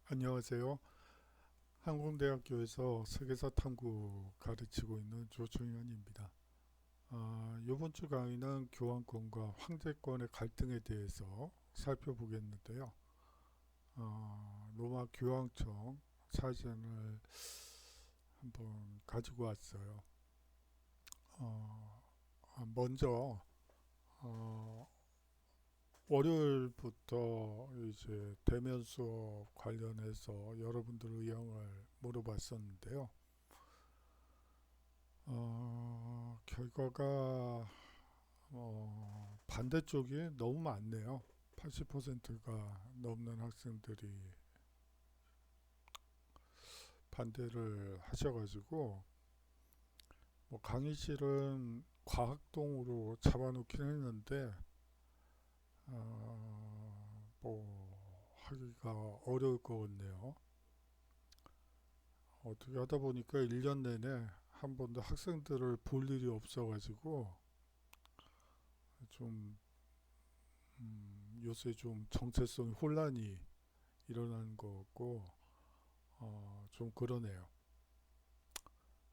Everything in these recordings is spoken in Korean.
안녕하세요. 항공대학교에서 세계사 탐구 가르치고 있는 조충현입니다. 이번 주 강의는 교환권과 황제권의 갈등에 대해서 살펴보겠는데요. 로마 교황청 사전을 한번 가지고 왔어요. 먼저 어, 월요일부터 이제 대면 수업 관련해서 여러분들 의견을 물어봤었는데요. 결과가 반대쪽이 너무 많네요. 80%가 넘는 학생들이 반대를 하셔가지고 뭐 강의실은 과학동으로 잡아놓긴 했는데 뭐 하기가 어려울 것 같네요. 어떻게 하다 보니까 1년 내내 한 번도 학생들을 볼 일이 없어가지고 좀 요새 좀 정체성 혼란이 일어나는 것 같고 좀 그러네요.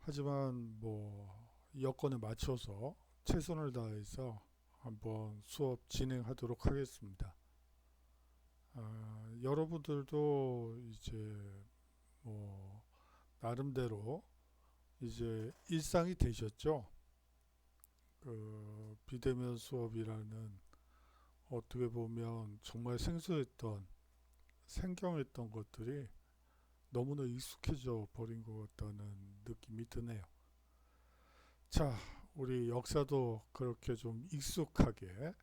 하지만 뭐 여건에 맞춰서 최선을 다해서 한번 수업 진행하도록 하겠습니다. 여러분들도 이제 뭐 나름대로 이제 일상이 되셨죠? 그 비대면 수업이라는 어떻게 보면 정말 생소했던 생경했던 것들이 너무나 익숙해져 버린 것 같다는 느낌이 드네요. 자, 우리 역사도 그렇게 좀 익숙하게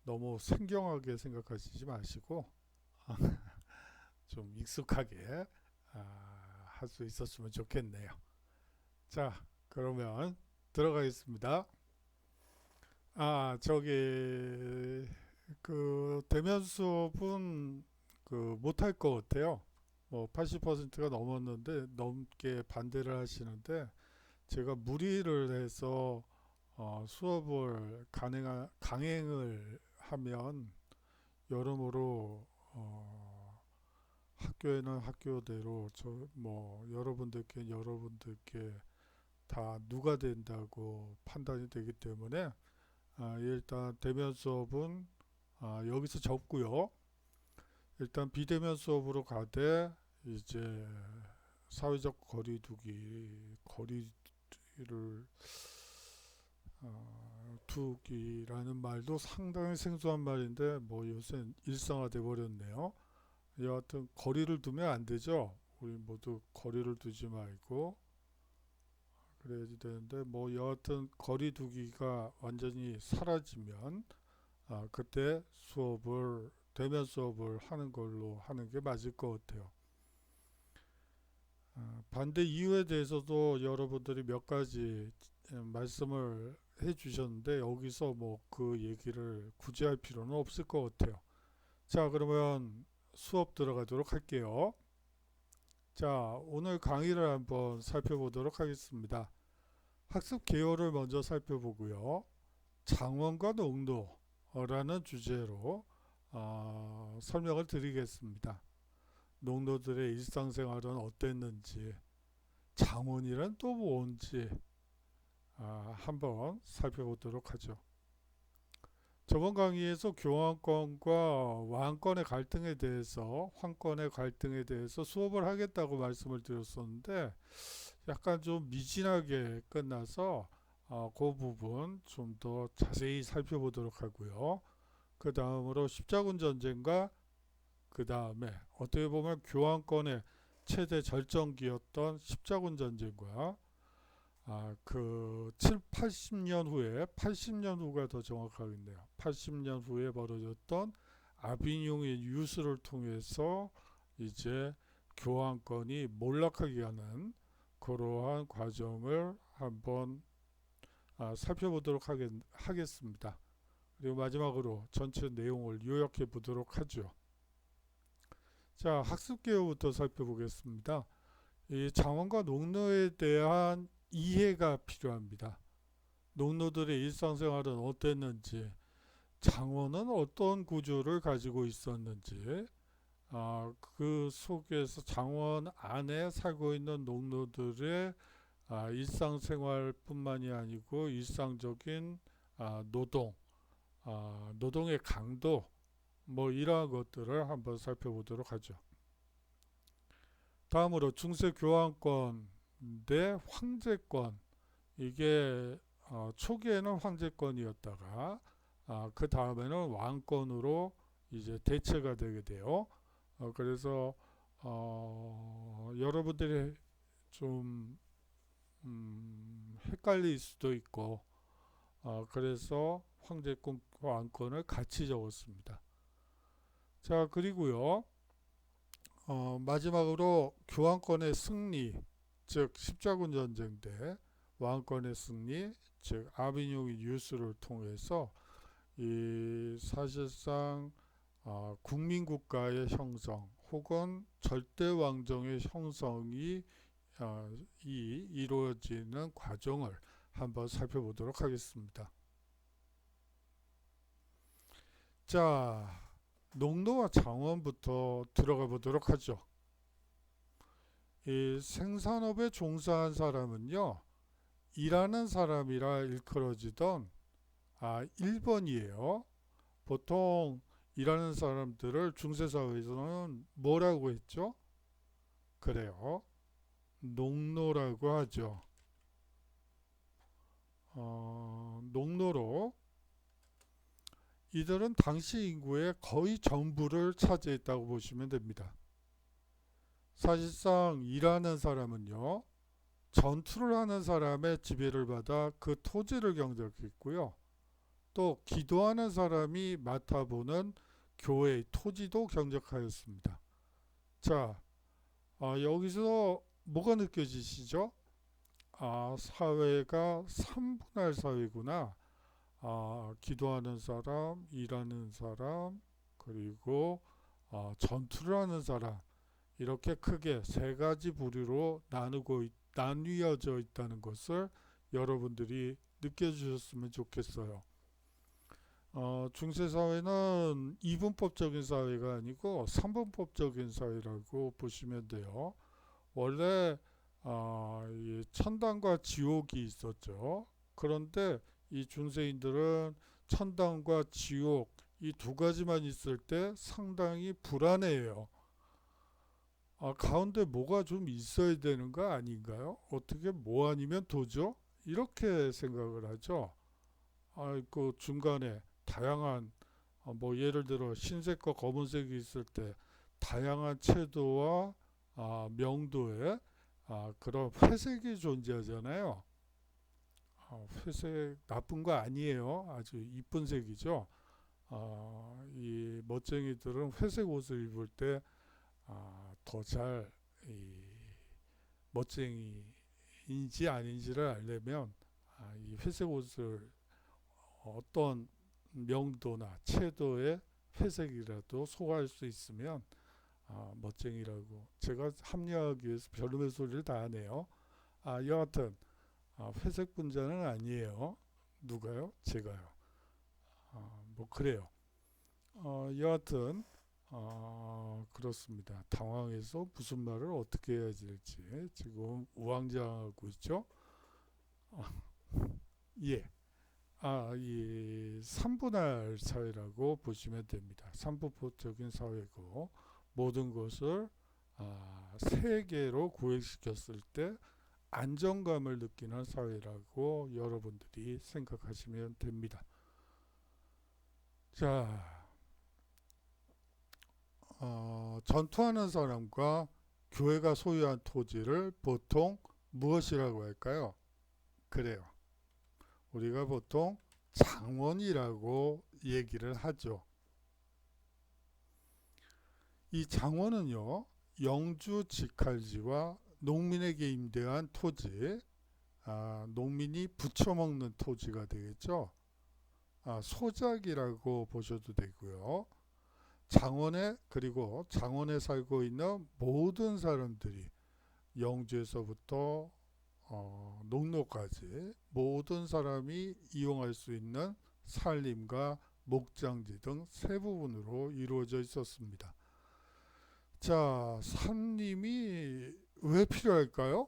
너무 생경하게 생각하시지 마시고 좀 익숙하게 할 수 있었으면 좋겠네요. 자, 그러면 들어가겠습니다. 저기 그 대면 수업은 그 못할 것 같아요. 뭐 80%가 넘었는데 넘게 반대를 하시는데 제가 무리를 해서 수업을 강행을 하면 여러모로 학교에는 학교대로 저 뭐 여러분들께 다 누가 된다고 판단이 되기 때문에 일단 대면 수업은 여기서 접고요. 일단 비대면 수업으로 가되 이제 사회적 거리를 두기라는 말도 상당히 생소한 말인데 뭐 요새 일상화돼 버렸네요. 여하튼 거리를 두면 안 되죠. 우리 모두 거리를 두지 말고 그래야지 되는데 뭐 여하튼 거리 두기가 완전히 사라지면 그때 수업을 대면 수업을 하는 걸로 하는 게 맞을 것 같아요. 반대 이유에 대해서도 여러분들이 몇 가지 말씀을 해 주셨는데 여기서 뭐 그 얘기를 굳이 할 필요는 없을 것 같아요. 자, 그러면 수업 들어가도록 할게요. 자, 오늘 강의를 한번 살펴보도록 하겠습니다. 학습 개요를 먼저 살펴보고요. 장원과 농도라는 주제로 설명을 드리겠습니다. 농도들의 일상생활은 어땠는지, 장원이란 또 뭔지 한번 살펴보도록 하죠. 저번 강의에서 교환권과 왕권의 갈등에 대해서, 황권의 갈등에 대해서 수업을 하겠다고 말씀을 드렸었는데 약간 좀 미진하게 끝나서 그 부분 좀 더 자세히 살펴보도록 하고요. 그 다음으로 십자군 전쟁과 그 다음에 어떻게 보면 교환권의 최대 절정기였던 십자군 전쟁과 그 7, 80년 후에 80년 후가 더 정확하겠네요. 80년 후에 벌어졌던 아비뇽의 유수를 통해서 이제 교환권이 몰락하게 하는 그러한 과정을 한번 살펴보도록 하겠습니다. 그리고 마지막으로 전체 내용을 요약해 보도록 하죠. 자, 학습 개요부터 살펴보겠습니다. 이 장원과 농노에 대한 이해가 필요합니다. 농노들의 일상생활은 어땠는지, 장원은 어떤 구조를 가지고 있었는지, 그 속에서 장원 안에 살고 있는 농노들의 일상생활뿐만이 아니고 일상적인 노동, 노동의 강도, 뭐 이러한 것들을 한번 살펴보도록 하죠. 다음으로 중세 교환권 대 황제권. 이게 초기에는 황제권이었다가 그 다음에는 왕권으로 이제 대체가 되게 돼요. 그래서 여러분들이 좀 헷갈릴 수도 있고 그래서 황제권, 왕권을 같이 적었습니다. 자, 그리고요. 마지막으로 교환권의 승리, 즉 십자군 전쟁 때 왕권의 승리, 즉 아비뇽의 유수를 통해서 이 사실상 국민국가의 형성 혹은 절대왕정의 형성이 이루어지는 과정을 한번 살펴보도록 하겠습니다. 자, 농노와 장원부터 들어가 보도록 하죠. 이 생산업에 종사한 사람은요, 일하는 사람이라 일컬어지던 1번이에요. 보통 일하는 사람들을 중세사회에서는 뭐라고 했죠? 그래요. 농노라고 하죠. 농노로 이들은 당시 인구의 거의 전부를 차지했다고 보시면 됩니다. 사실상 일하는 사람은요, 전투를 하는 사람의 지배를 받아 그 토지를 경작했고요. 또 기도하는 사람이 맡아보는 교회의 토지도 경작하였습니다. 자, 여기서 뭐가 느껴지시죠? 사회가 3분할 사회구나. 기도하는 사람, 일하는 사람, 그리고 전투를 하는 사람, 이렇게 크게 세 가지 부류로 나뉘어져 있다는 것을 여러분들이 느껴주셨으면 좋겠어요. 중세사회는 이분법적인 사회가 아니고 삼분법적인 사회라고 보시면 돼요. 원래 이 천당과 지옥이 있었죠. 그런데 이 중세인들은 천당과 지옥 이 두 가지만 있을 때 상당히 불안해해요. 가운데 뭐가 좀 있어야 되는 거 아닌가요? 어떻게 뭐 아니면 도죠? 이렇게 생각을 하죠. 그 중간에 다양한 뭐 예를 들어 흰색과 검은색이 있을 때 다양한 채도와 명도의 그런 회색이 존재하잖아요. 회색 나쁜 거 아니에요. 아주 이쁜 색이죠. 이 멋쟁이들은 회색 옷을 입을 때 더 잘 멋쟁이인지 아닌지를 알려면 이 회색 옷을 어떤 명도나 채도의 회색이라도 소화할 수 있으면 멋쟁이라고 제가 합리화하기 위해서 별의별 소리를 다 하네요. 여하튼 회색 분자는 아니에요. 누가요? 제가요. 뭐 그래요. 여하튼 그렇습니다. 당황해서 무슨 말을 어떻게 해야 될지 지금 우왕좌왕하고 있죠. 예. 이 3분할 사회라고 보시면 됩니다. 삼분법적인 사회고 모든 것을 세계로 구획시켰을 때 안정감을 느끼는 사회라고 여러분들이 생각하시면 됩니다. 자, 전투하는 사람과 교회가 소유한 토지를 보통 무엇이라고 할까요? 그래요. 우리가 보통 장원이라고 얘기를 하죠. 이 장원은요, 영주 직할지와 농민에게 임대한 토지, 농민이 부쳐먹는 토지가 되겠죠. 소작이라고 보셔도 되고요. 그리고 장원에 살고 있는 모든 사람들이 영주에서부터 농노까지 모든 사람이 이용할 수 있는 산림과 목장지 등 세 부분으로 이루어져 있었습니다. 자, 산림이 왜 필요할까요?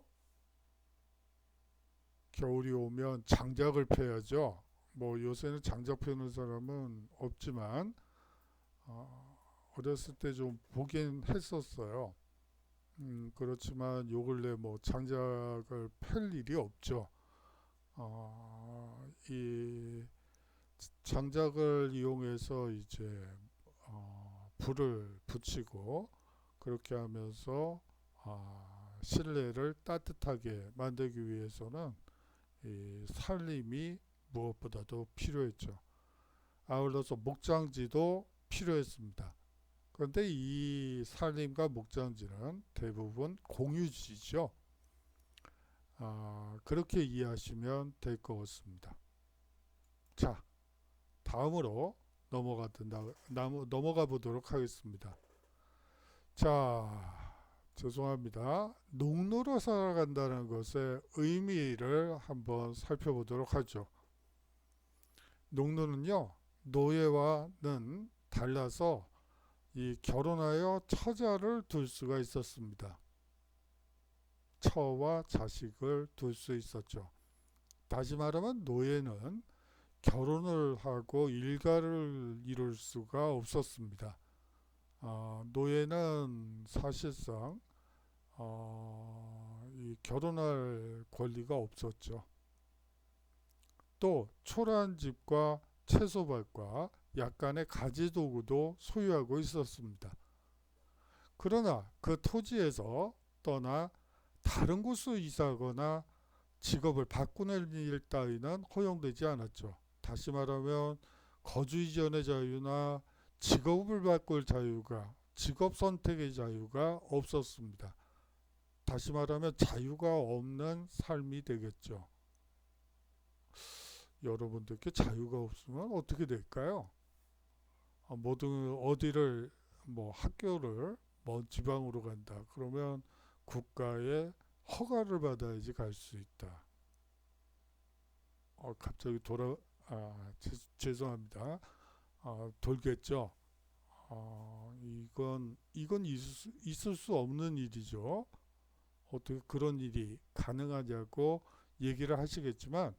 겨울이 오면 장작을 패야죠. 뭐 요새는 장작 패는 사람은 없지만 어렸을 때 좀 보긴 했었어요. 그렇지만 요 근래 뭐 장작을 팰 일이 없죠. 이 장작을 이용해서 이제 불을 붙이고 그렇게 하면서 실내를 따뜻하게 만들기 위해서는 이 산림이 무엇보다도 필요했죠. 아울러서 목장지도 필요했습니다. 그런데 이 산림과 목장지는 대부분 공유지죠. 그렇게 이해하시면 될 것 같습니다. 자, 다음으로 넘어가 보도록 하겠습니다. 자, 죄송합니다. 농노로 살아간다는 것의 의미를 한번 살펴보도록 하죠. 농노는요, 노예와는 달라서 이 결혼하여 처자를 둘 수가 있었습니다. 처와 자식을 둘 수 있었죠. 다시 말하면 노예는 결혼을 하고 일가를 이룰 수가 없었습니다. 노예는 사실상 이 결혼할 권리가 없었죠. 또 초라한 집과 채소밭과 약간의 가지도구도 소유하고 있었습니다. 그러나 그 토지에서 떠나 다른 곳으로 이사하거나 직업을 바꾸는 일 따위는 허용되지 않았죠. 다시 말하면 거주 이전의 자유나 직업을 바꿀 자유가, 직업 선택의 자유가 없었습니다. 다시 말하면 자유가 없는 삶이 되겠죠. 여러분들께 자유가 없으면 어떻게 될까요? 모든 어디를 뭐 학교를 먼 지방으로 간다. 그러면 국가의 허가를 받아야지 갈 수 있다. 갑자기 죄송합니다. 돌겠죠. 이건 있을 수 없는 일이죠. 어떻게 그런 일이 가능하냐고 얘기를 하시겠지만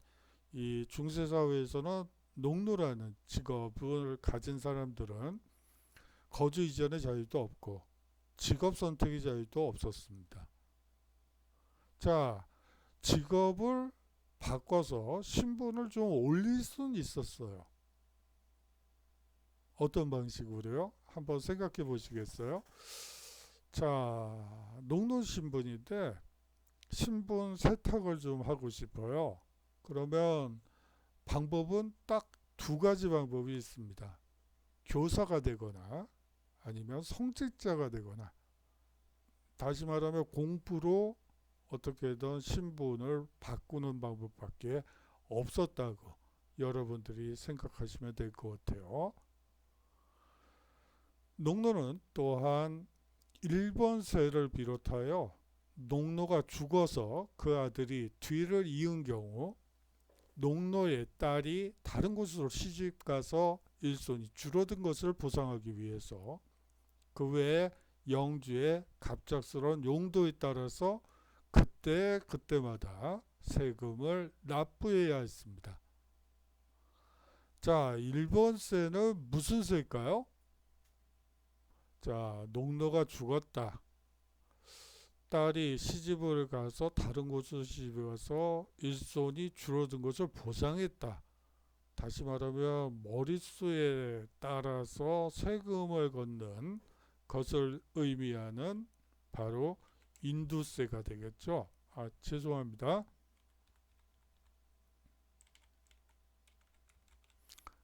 이 중세사회에서는 농노라는 직업을 가진 사람들은 거주 이전의 자유도 없고 직업 선택의 자유도 없었습니다. 자, 직업을 바꿔서 신분을 좀 올릴 수는 있었어요. 어떤 방식으로요? 한번 생각해 보시겠어요? 자, 농노 신분인데 신분 세탁을 좀 하고 싶어요. 그러면 방법은 딱 두 가지 방법이 있습니다. 교사가 되거나 아니면 성직자가 되거나, 다시 말하면 공부로 어떻게든 신분을 바꾸는 방법밖에 없었다고 여러분들이 생각하시면 될 것 같아요. 농노는 또한 일본세를 비롯하여 농노가 죽어서 그 아들이 뒤를 이은 경우 농노의 딸이 다른 곳으로 시집가서 일손이 줄어든 것을 보상하기 위해서 그 외에 영주의 갑작스러운 용도에 따라서 그때마다 세금을 납부해야 했습니다. 자, 일본세는 무슨 세일까요? 자, 농노가 죽었다. 딸이 시집을 가서 다른 곳으로 시집을 가서 일손이 줄어든 것을 보상했다. 다시 말하면 머릿수에 따라서 세금을 걷는 것을 의미하는 바로 인두세가 되겠죠. 죄송합니다.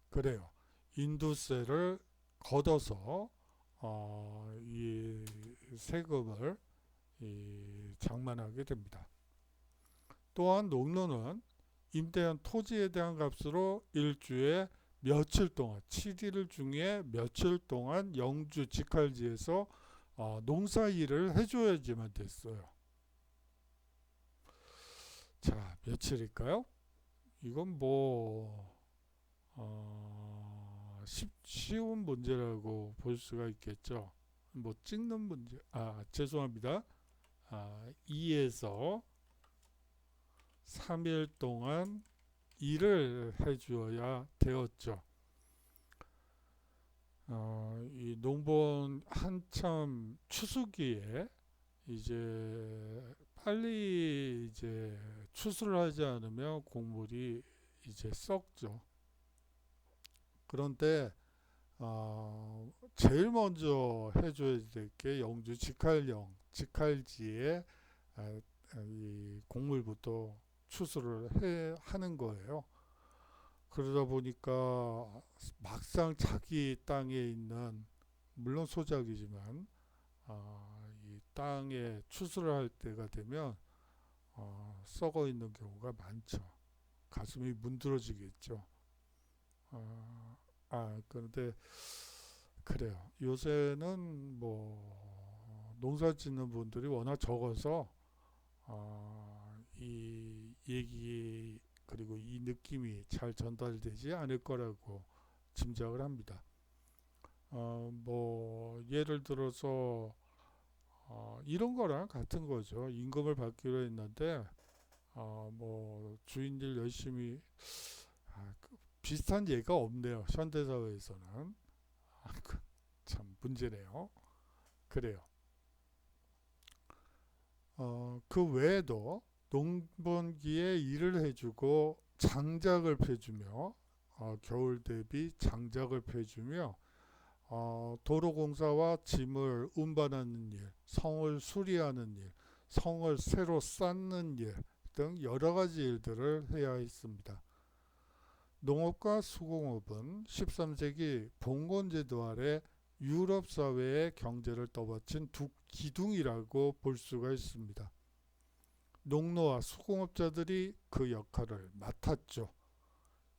그래요. 인두세를 걷어서 이 세금을 장만하게 됩니다. 또한 농노는 임대한 토지에 대한 값으로 일주에 며칠 동안 7일 중에 며칠 동안 영주 직할지에서 농사일을 해줘야지만 됐어요. 자, 며칠일까요? 이건 뭐 쉬운 문제라고 볼 수가 있겠죠. 뭐 찍는 문제, 죄송합니다. 2에서 3일 동안 일을 해주어야 되었죠. 이 농본 한참 추수기에 이제 빨리 이제 추수를 하지 않으면 곡물이 이제 썩죠. 그런데 제일 먼저 해줘야 될 게 영주 직할지에 이 곡물부터 추수를 하는 거예요. 그러다 보니까 막상 자기 땅에 있는, 물론 소작이지만 이 땅에 추수를 할 때가 되면 썩어 있는 경우가 많죠. 가슴이 문드러지겠죠. 그런데 그래요. 요새는 뭐 농사 짓는 분들이 워낙 적어서 이 얘기 그리고 이 느낌이 잘 전달되지 않을 거라고 짐작을 합니다. 뭐 예를 들어서 이런 거랑 같은 거죠. 임금을 받기로 했는데 뭐 주인들 열심히 비슷한 예가 없네요. 현대사회에서는 참 문제네요. 그래요. 그 외에도 농번기에 일을 해주고 장작을 펴주며 겨울 대비 장작을 펴주며 도로공사와 짐을 운반하는 일, 성을 수리하는 일, 성을 새로 쌓는 일 등 여러 가지 일들을 해야 했습니다. 농업과 수공업은 13세기 봉건제도 아래 유럽 사회의 경제를 떠받친 두 기둥이라고 볼 수가 있습니다. 농노와 수공업자들이 그 역할을 맡았죠.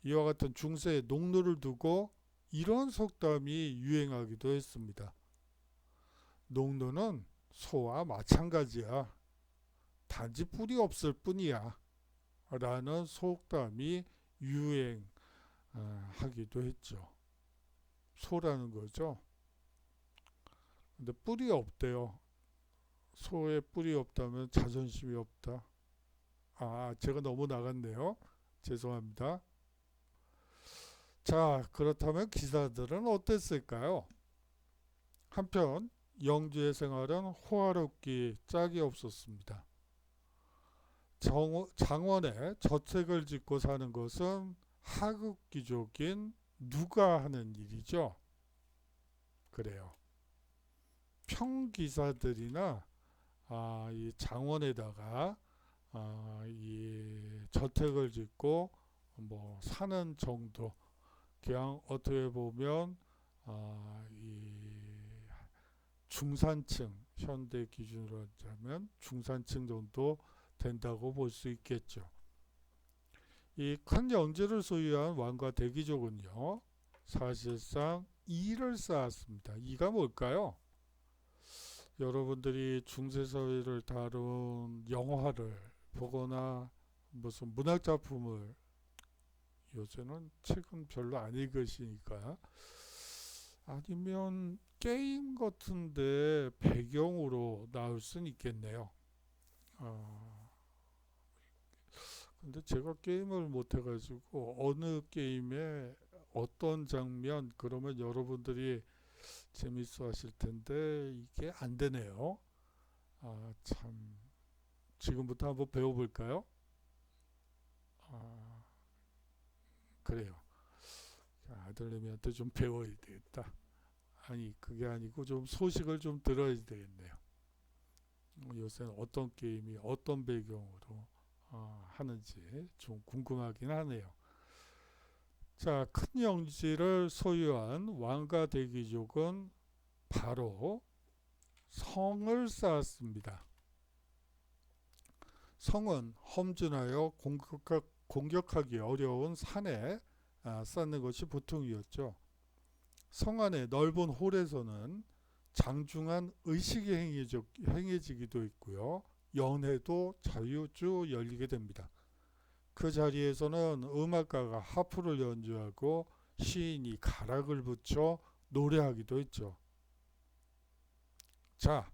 이와 같은 중세에 농노를 두고 이런 속담이 유행하기도 했습니다. 농노는 소와 마찬가지야. 단지 뿔이 없을 뿐이야. 라는 속담이 유행하기도 했죠. 소라는 거죠. 근데 뿔이 없대요. 소에 뿔이 없다면 자존심이 없다. 제가 너무 나갔네요. 죄송합니다. 자, 그렇다면 기사들은 어땠을까요? 한편 영주의 생활은 호화롭기 짝이 없었습니다. 장원에 저택을 짓고 사는 것은 하급 귀족인 누가 하는 일이죠. 그래요. 평기사들이나 이 장원에다가 이 저택을 짓고 뭐 사는 정도, 그냥 어떻게 보면 이 중산층, 현대 기준으로 하자면 중산층 정도 된다고 볼 수 있겠죠. 이 큰 영지를 소유한 왕과 대귀족은요, 사실상 이를 쌓았습니다. 이가 뭘까요? 여러분들이 중세사회를 다룬 영화를 보거나 무슨 문학작품을, 요새는 책은 별로 안 읽으시니까, 아니면 게임 같은데 배경으로 나올 수는 있겠네요. 근데 제가 게임을 못 해가지고 어느 게임에 어떤 장면, 그러면 여러분들이 재밌어 하실 텐데 이게 안 되네요. 참. 지금부터 한번 배워볼까요? 그래요. 아들내미한테 좀 배워야 되겠다. 아니, 그게 아니고 좀 소식을 좀 들어야 되겠네요. 요새는 어떤 게임이 어떤 배경으로 하는지 좀 궁금하긴 하네요. 자, 큰 영지를 소유한 왕과 대귀족은 바로 성을 쌓았습니다. 성은 험준하여 공격하기 어려운 산에 쌓는 것이 보통이었죠. 성 안의 넓은 홀에서는 장중한 의식이 행해지기도 했고요. 연회도 자유주 열리게 됩니다. 그 자리에서는 음악가가 하프를 연주하고 시인이 가락을 붙여 노래하기도 했죠. 자,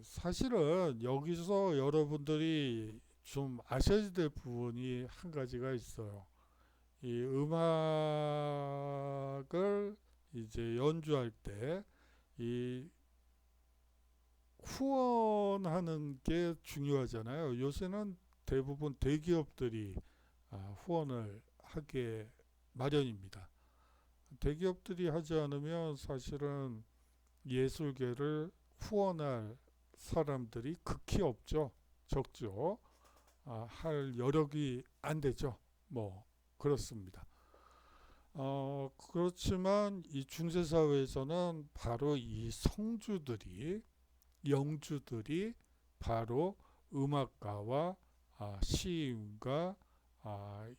사실은 여기서 여러분들이 좀 아셔야 될 부분이 한 가지가 있어요. 이 음악을 이제 연주할 때 이 후원하는 게 중요하잖아요. 요새는 대부분 대기업들이 후원을 하게 마련입니다. 대기업들이 하지 않으면 사실은 예술계를 후원할 사람들이 극히 없죠. 적죠. 할 여력이 안 되죠. 뭐 그렇습니다. 그렇지만 이 중세사회에서는 바로 이 성주들이 영주들이 바로 음악가와 시인과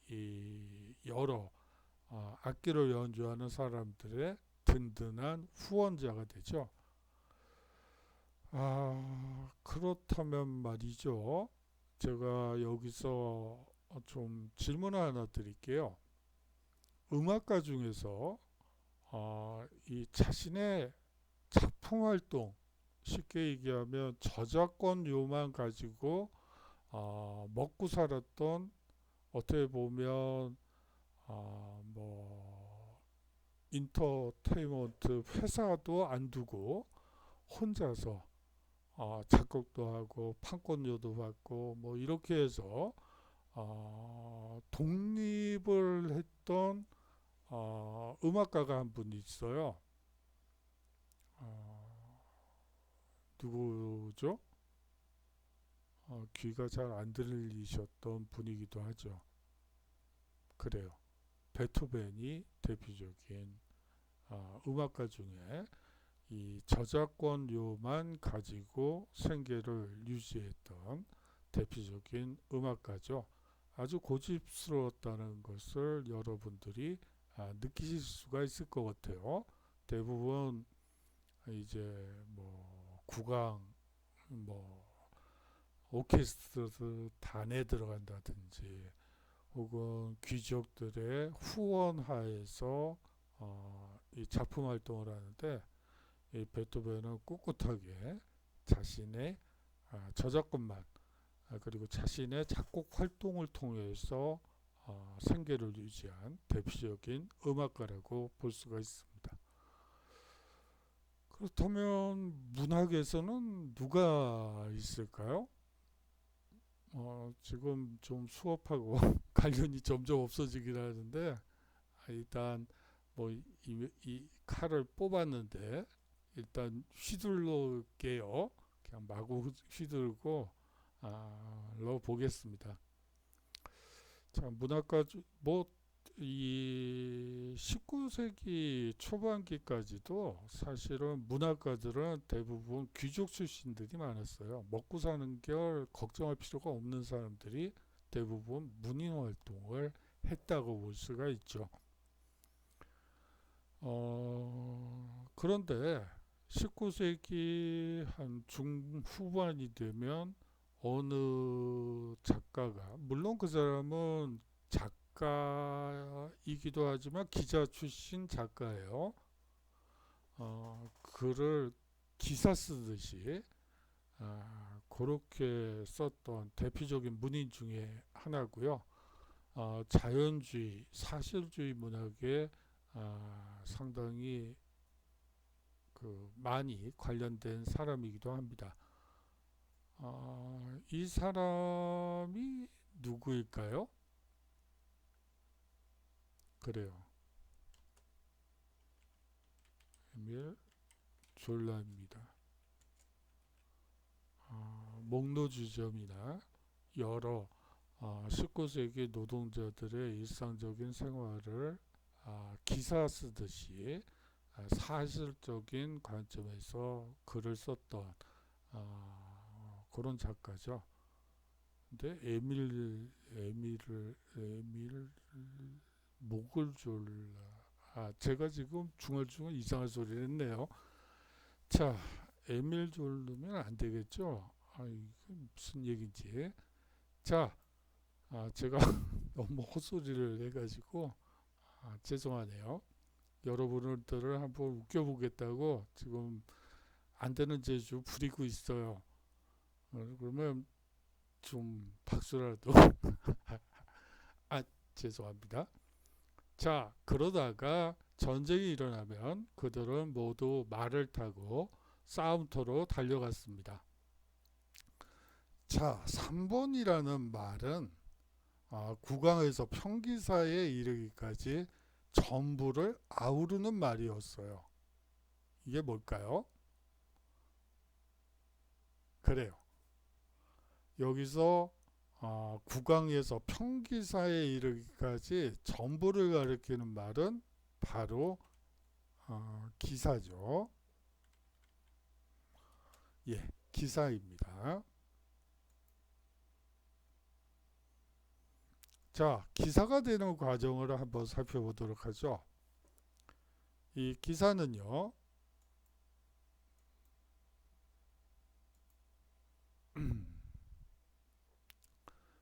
이 여러 악기를 연주하는 사람들의 든든한 후원자가 되죠. 그렇다면 말이죠. 제가 여기서 좀 질문을 하나 드릴게요. 음악가 중에서 이 자신의 작품 활동, 쉽게 얘기하면 저작권료만 가지고 먹고 살았던, 어떻게 보면 뭐 인터테인먼트 회사도 안 두고 혼자서 작곡도 하고 판권료도 받고 뭐 이렇게 해서 독립을 했던 음악가가 한 분 있어요. 누구죠? 귀가 잘 안 들리셨던 분이기도 하죠. 그래요. 베토벤이 대표적인 음악가 중에 이 저작권료만 가지고 생계를 유지했던 대표적인 음악가죠. 아주 고집스러웠다는 것을 여러분들이 느끼실 수가 있을 것 같아요. 대부분 이제 뭐 국악, 뭐 오케스트라 단에 들어간다든지 혹은 귀족들의 후원하에서 이 작품 활동을 하는데, 이 베토벤은 꿋꿋하게 자신의 저작권만 그리고 자신의 작곡 활동을 통해서 생계를 유지한 대표적인 음악가라고 볼 수가 있습니다. 그렇다면 문학에서는 누가 있을까요? 지금 좀 수업하고 관련이 점점 없어지긴 하는데, 일단 뭐 이 칼을 뽑았는데 일단 휘둘러게요. 그냥 마구 휘두르고 넣어 보겠습니다. 자, 문학가 뭐 이 19세기 초반기까지도 사실은 문학가들은 대부분 귀족 출신들이 많았어요. 먹고 사는 걸 걱정할 필요가 없는 사람들이 대부분 문인 활동을 했다고 볼 수가 있죠. 그런데 19세기 한 중후반이 되면 어느 작가가, 물론 그 사람은 작가이기도 하지만 기자 출신 작가예요. 글을 기사 쓰듯이 그렇게 썼던 대표적인 문인 중에 하나고요. 자연주의, 사실주의 문학에 상당히 많이 관련된 사람이기도 합니다. 이 사람이 누구일까요? 그래요. 에밀 졸라입니다. 목노주점이나 여러 19세기 노동자들의 일상적인 생활을 기사 쓰듯이 사실적인 관점에서 글을 썼던 그런 작가죠. 근데 에밀 목을 졸라. 제가 지금 중얼중얼 이상한 소리를 했네요. 자, 에밀 졸르면 안 되겠죠? 이게 무슨 얘기인지. 자, 제가 너무 헛소리를 해가지고 죄송하네요. 여러분들을 한번 웃겨보겠다고 지금 안 되는 재주 부리고 있어요. 그러면 좀 박수라도. 아, 죄송합니다. 자, 그러다가 전쟁이 일어나면 그들은 모두 말을 타고 싸움터로 달려갔습니다. 자, 3번이라는 말은 국왕에서 평기사에 이르기까지 전부를 아우르는 말이었어요. 이게 뭘까요? 그래요. 여기서 국왕에서 평기사에 이르기까지 전부를 가리키는 말은 바로 기사죠. 예, 기사입니다. 자, 기사가 되는 과정을 한번 살펴보도록 하죠. 이 기사는요,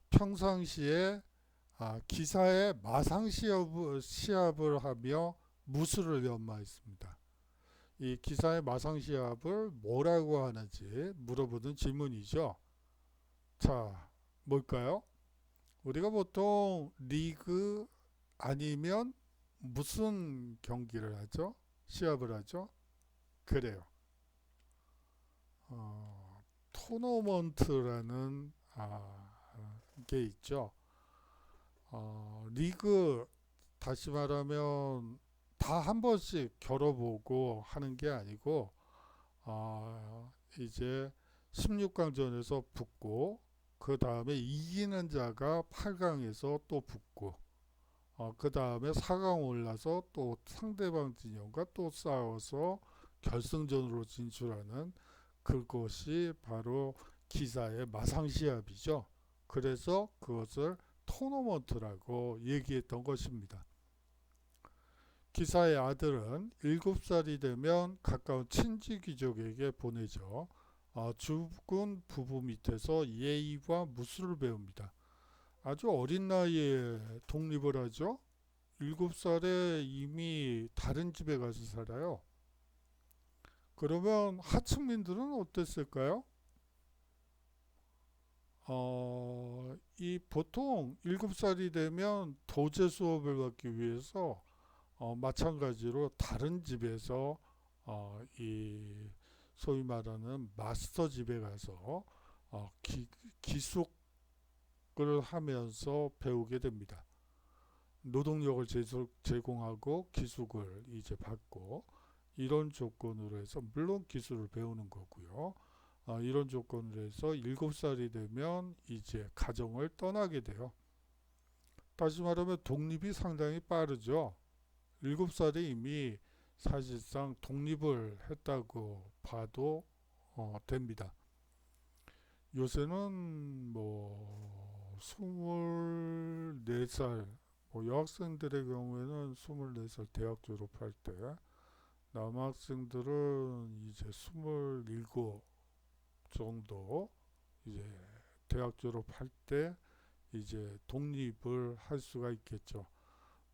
평상시에 기사의 마상 시합을 하며 무술을 연마했습니다. 이 기사의 마상 시합을 뭐라고 하는지 물어보는 질문이죠. 자, 뭘까요? 우리가 보통 리그 아니면 무슨 경기를 하죠? 시합을 하죠? 그래요. 토너먼트라는 게 있죠. 리그 다시 말하면 다 한 번씩 겨뤄보고 하는 게 아니고 이제 16강전에서 붙고 그 다음에 이기는 자가 8강에서 또 붙고 그 다음에 4강 올라서 또 상대방 진영과 또 싸워서 결승전으로 진출하는 그것이 바로 기사의 마상시합이죠. 그래서 그것을 토너먼트라고 얘기했던 것입니다. 기사의 아들은 7살이 되면 가까운 친지 귀족에게 보내죠. 죽은 부부 밑에서 예의와 무술을 배웁니다. 아주 어린 나이에 독립을 하죠. 7살에 이미 다른 집에 가서 살아요. 그러면 하층민들은 어땠을까요? 이 보통 7살이 되면 도제 수업을 받기 위해서 마찬가지로 다른 집에서 이 소위 말하는 마스터 집에 가서 기숙을 하면서 배우게 됩니다. 노동력을 제공하고 기숙을 이제 받고 이런 조건으로 해서 물론 기술을 배우는 거고요. 이런 조건으로 해서 7살이 되면 이제 가정을 떠나게 돼요. 다시 말하면 독립이 상당히 빠르죠. 7살에 이미 사실상 독립을 했다고 봐도 됩니다. 요새는 뭐 24살 뭐 여학생들의 경우에는 24살 대학 졸업할 때 남학생들은 이제 27 정도 이제 대학 졸업할 때 이제 독립을 할 수가 있겠죠.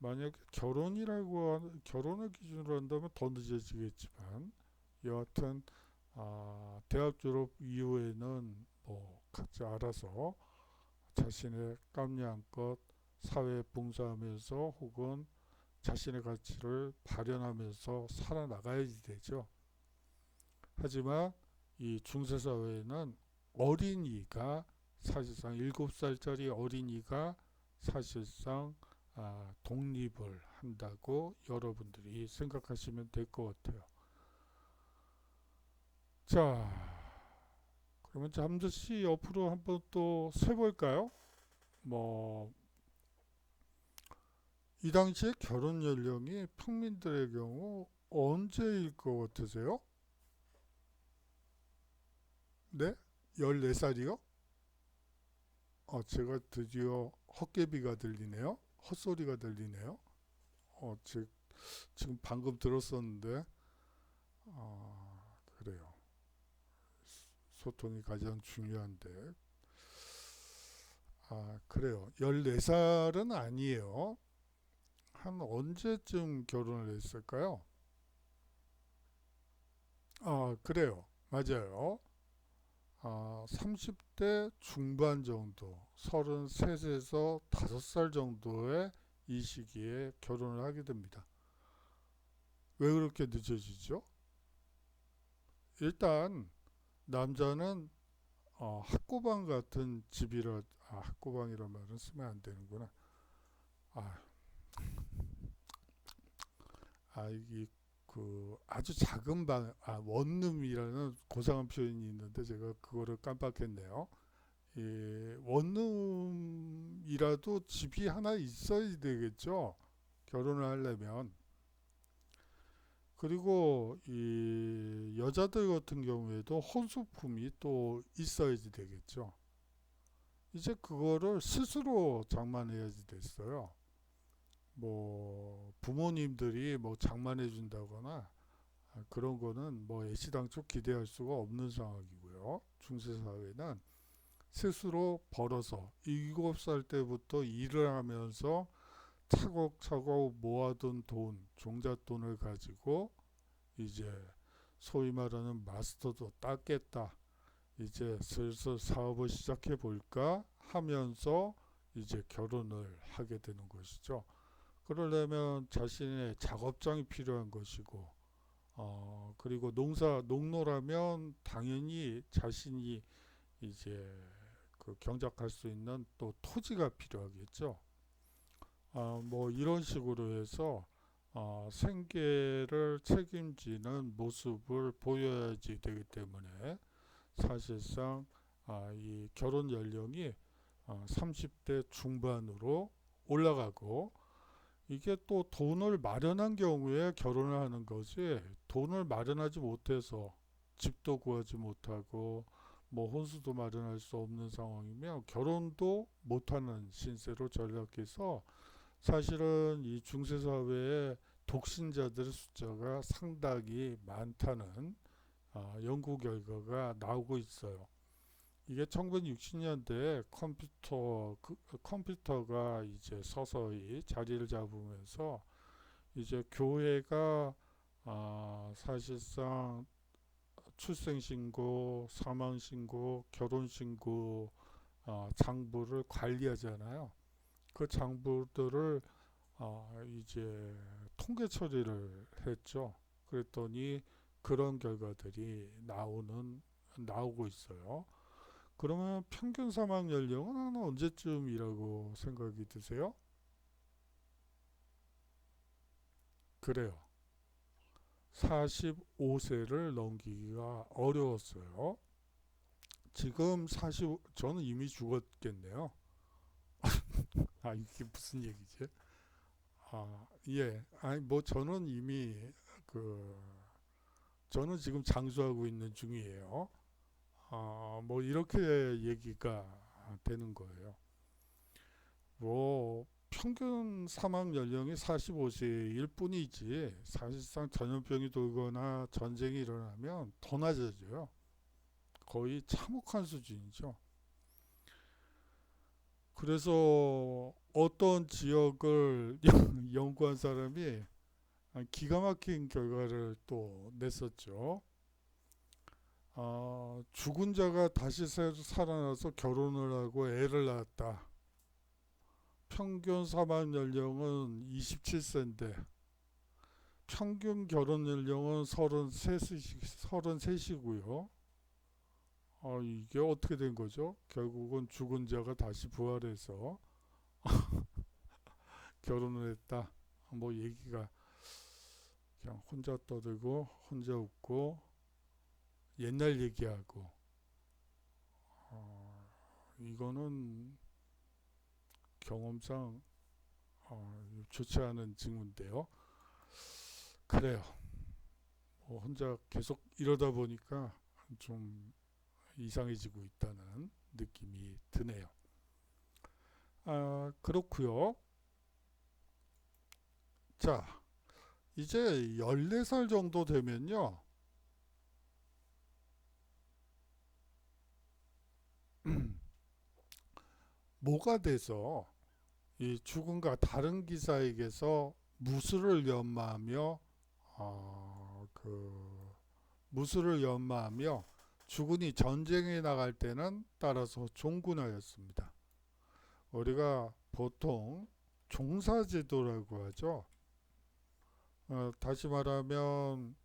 만약에 결혼을 기준으로 한다면 더 늦어지겠지만 여하튼 대학 졸업 이후에는 뭐 각자 알아서 자신의 깜냥껏 사회에 봉사하면서 혹은 자신의 가치를 발현하면서 살아나가야지 되죠. 하지만 이 중세사회에는 어린이가 사실상 7살짜리 어린이가 사실상 독립을 한다고 여러분들이 생각하시면 될 것 같아요. 자, 그러면 잠시 옆으로 한번 또 세볼까요? 뭐, 이 당시에 결혼 연령이 평민들의 경우 언제일 것 같으세요? 네? 14살이요? 제가 드디어 헛개비가 들리네요. 헛소리가 들리네요. 지금 방금 들었었는데, 그래요. 소통이 가장 중요한데, 그래요. 14살은 아니에요. 한 언제쯤 결혼을 했을까요? 아, 그래요. 맞아요. 30대 중반 정도, 33에서 5살 정도의 이 시기에 결혼을 하게 됩니다. 왜 그렇게 늦어지죠? 일단 남자는 학고방 같은 집이라, 학고방이란 말은 쓰면 안 되는구나. 아, 이게 그 아주 작은 방, 원룸이라는 고상한 표현이 있는데 제가 그거를 깜빡했네요. 이 원룸이라도 집이 하나 있어야 되겠죠. 결혼을 하려면. 그리고 이 여자들 같은 경우에도 혼수품이 또 있어야지 되겠죠. 이제 그거를 스스로 장만해야지 됐어요. 뭐 부모님들이 뭐 장만해 준다거나 그런 거는 뭐 애시당초 기대할 수가 없는 상황이고요. 중세 사회는 스스로 벌어서 7살 때부터 일을 하면서 차곡차곡 모아둔 돈, 종잣돈을 가지고 이제 소위 말하는 마스터도 땄겠다. 이제 슬슬 사업을 시작해 볼까 하면서 이제 결혼을 하게 되는 것이죠. 그러려면 자신의 작업장이 필요한 것이고, 그리고 농노라면 당연히 자신이 이제 그 경작할 수 있는 또 토지가 필요하겠죠. 뭐 이런 식으로 해서 생계를 책임지는 모습을 보여야지 되기 때문에 사실상 이 결혼 연령이 30대 중반으로 올라가고 이게 또 돈을 마련한 경우에 결혼을 하는 거지 돈을 마련하지 못해서 집도 구하지 못하고 뭐 혼수도 마련할 수 없는 상황이면 결혼도 못하는 신세로 전락해서 사실은 이 중세사회의 독신자들의 숫자가 상당히 많다는 연구 결과가 나오고 있어요. 이게 1960년대에 컴퓨터가 이제 서서히 자리를 잡으면서 이제 교회가 사실상 출생신고, 사망신고, 결혼신고 장부를 관리하잖아요. 그 장부들을 이제 통계 처리를 했죠. 그랬더니 그런 결과들이 나오고 있어요. 그러면 평균 사망 연령은 한 언제쯤이라고 생각이 드세요? 그래요. 45세를 넘기기가 어려웠어요. 지금 45, 저는 이미 죽었겠네요. 이게 무슨 얘기지? 예. 뭐 저는 이미 그, 저는 지금 장수하고 있는 중이에요. 뭐 이렇게 얘기가 되는 거예요. 뭐 평균 사망 연령이 45세일 뿐이지 사실상 전염병이 돌거나 전쟁이 일어나면 더 낮아져요. 거의 참혹한 수준이죠. 그래서 어떤 지역을 연구한 사람이 기가 막힌 결과를 또 냈었죠. 죽은 자가 다시 살아나서 결혼을 하고 애를 낳았다. 평균 사망 연령은 27세인데 평균 결혼 연령은 33이고요. 이게 어떻게 된 거죠? 결국은 죽은 자가 다시 부활해서 결혼을 했다. 뭐 얘기가 그냥 혼자 떠들고 혼자 웃고 옛날 얘기하고 이거는 경험상 좋지 않은 징후인데요. 그래요. 뭐 혼자 계속 이러다 보니까 좀 이상해지고 있다는 느낌이 드네요. 그렇고요. 자, 이제 14살 정도 되면요. 뭐가 돼서 이 죽음과 다른 기사에게서 무술을 연마하며 무술을 연마하며 주군이 전쟁에 나갈 때는 따라서 종군하였습니다. 우리가 보통 종사제도라고 하죠. 다시 말하면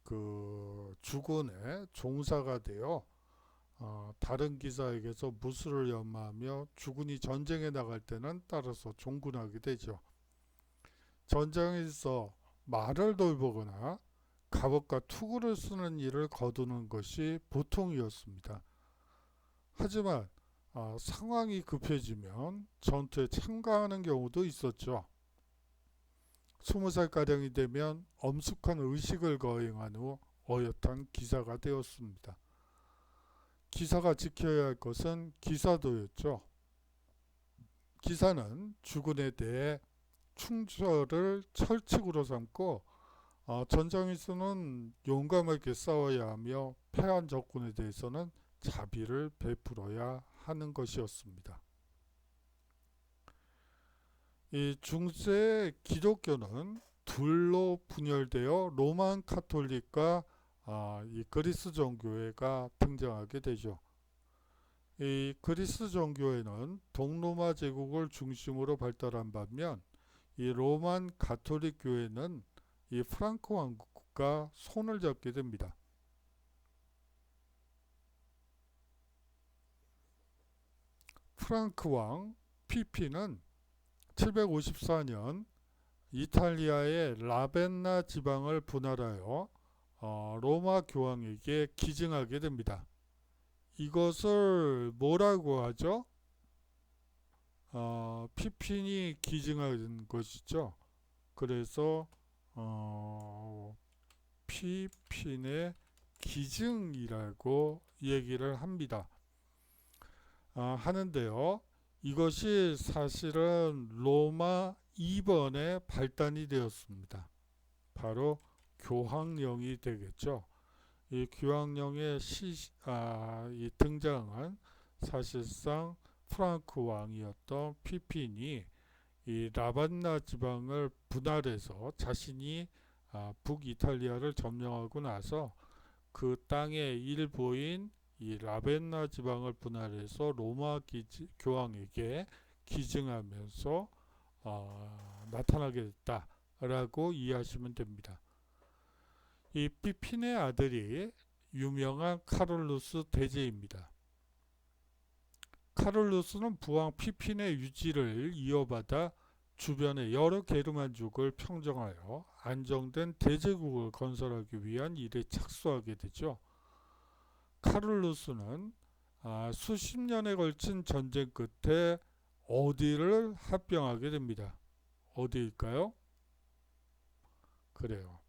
그 주군의 종사가 되어 다른 기사에게서 무술을 연마하며 주군이 전쟁에 나갈 때는 따라서 종군하게 되죠. 전장에서 말을 돌보거나 갑옷과 투구를 쓰는 일을 거두는 것이 보통이었습니다. 하지만 상황이 급해지면 전투에 참가하는 경우도 있었죠. 20살가량이 되면 엄숙한 의식을 거행한 후 어엿한 기사가 되었습니다. 기사가 지켜야 할 것은 기사도였죠. 기사는 주군에 대해 충절을 철칙으로 삼고 전장에서는 용감하게 싸워야 하며 패한 적군에 대해서는 자비를 베풀어야 하는 것이었습니다. 이 중세 기독교는 둘로 분열되어 로만 카톨릭과 이 그리스 정교회가 등장하게 되죠. 이 그리스 정교회는 동로마 제국을 중심으로 발달한 반면 이 로만 가톨릭 교회는 이 프랑크 왕국과 손을 잡게 됩니다. 프랑크 왕 피피는 754년 이탈리아의 라벤나 지방을 분할하여 로마 교황에게 기증하게 됩니다. 이것을 뭐라고 하죠? 피핀이 기증한 것이죠. 그래서 피핀의 기증이라고 얘기를 합니다. 하는데요. 이것이 사실은 로마 2번의 발단이 되었습니다. 바로 교황령이 되겠죠. 이 교황령의 이 등장은 사실상 프랑크 왕이었던 피핀이 이 라반나 지방을 분할해서 자신이 북이탈리아를 점령하고 나서 그 땅의 일부인 이 라벤나 지방을 분할해서 로마 교황에게 기증하면서 나타나게 됐다라고 이해하시면 됩니다. 이 피핀의 아들이 유명한 카롤루스 대제입니다. 카롤루스는 부왕 피핀의 유지를 이어받아 주변의 여러 게르만족을 평정하여 안정된 대제국을 건설하기 위한 일에 착수하게 되죠. 카롤루스는 수십 년에 걸친 전쟁 끝에 어디를 합병하게 됩니다. 어디일까요? 그래요.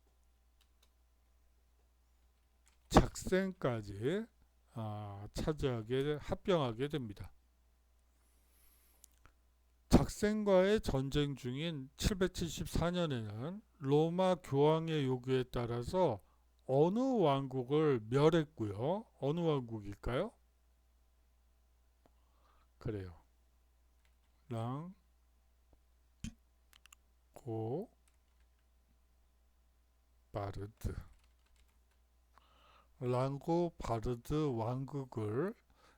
작센까지 합병하게 됩니다. 작센과의 전쟁 중인 774년에는 로마 교황의 요구에 따라서 어느 왕국을 멸했고요. 어느 왕국일까요? 그래요. 랑고바르드 왕국을,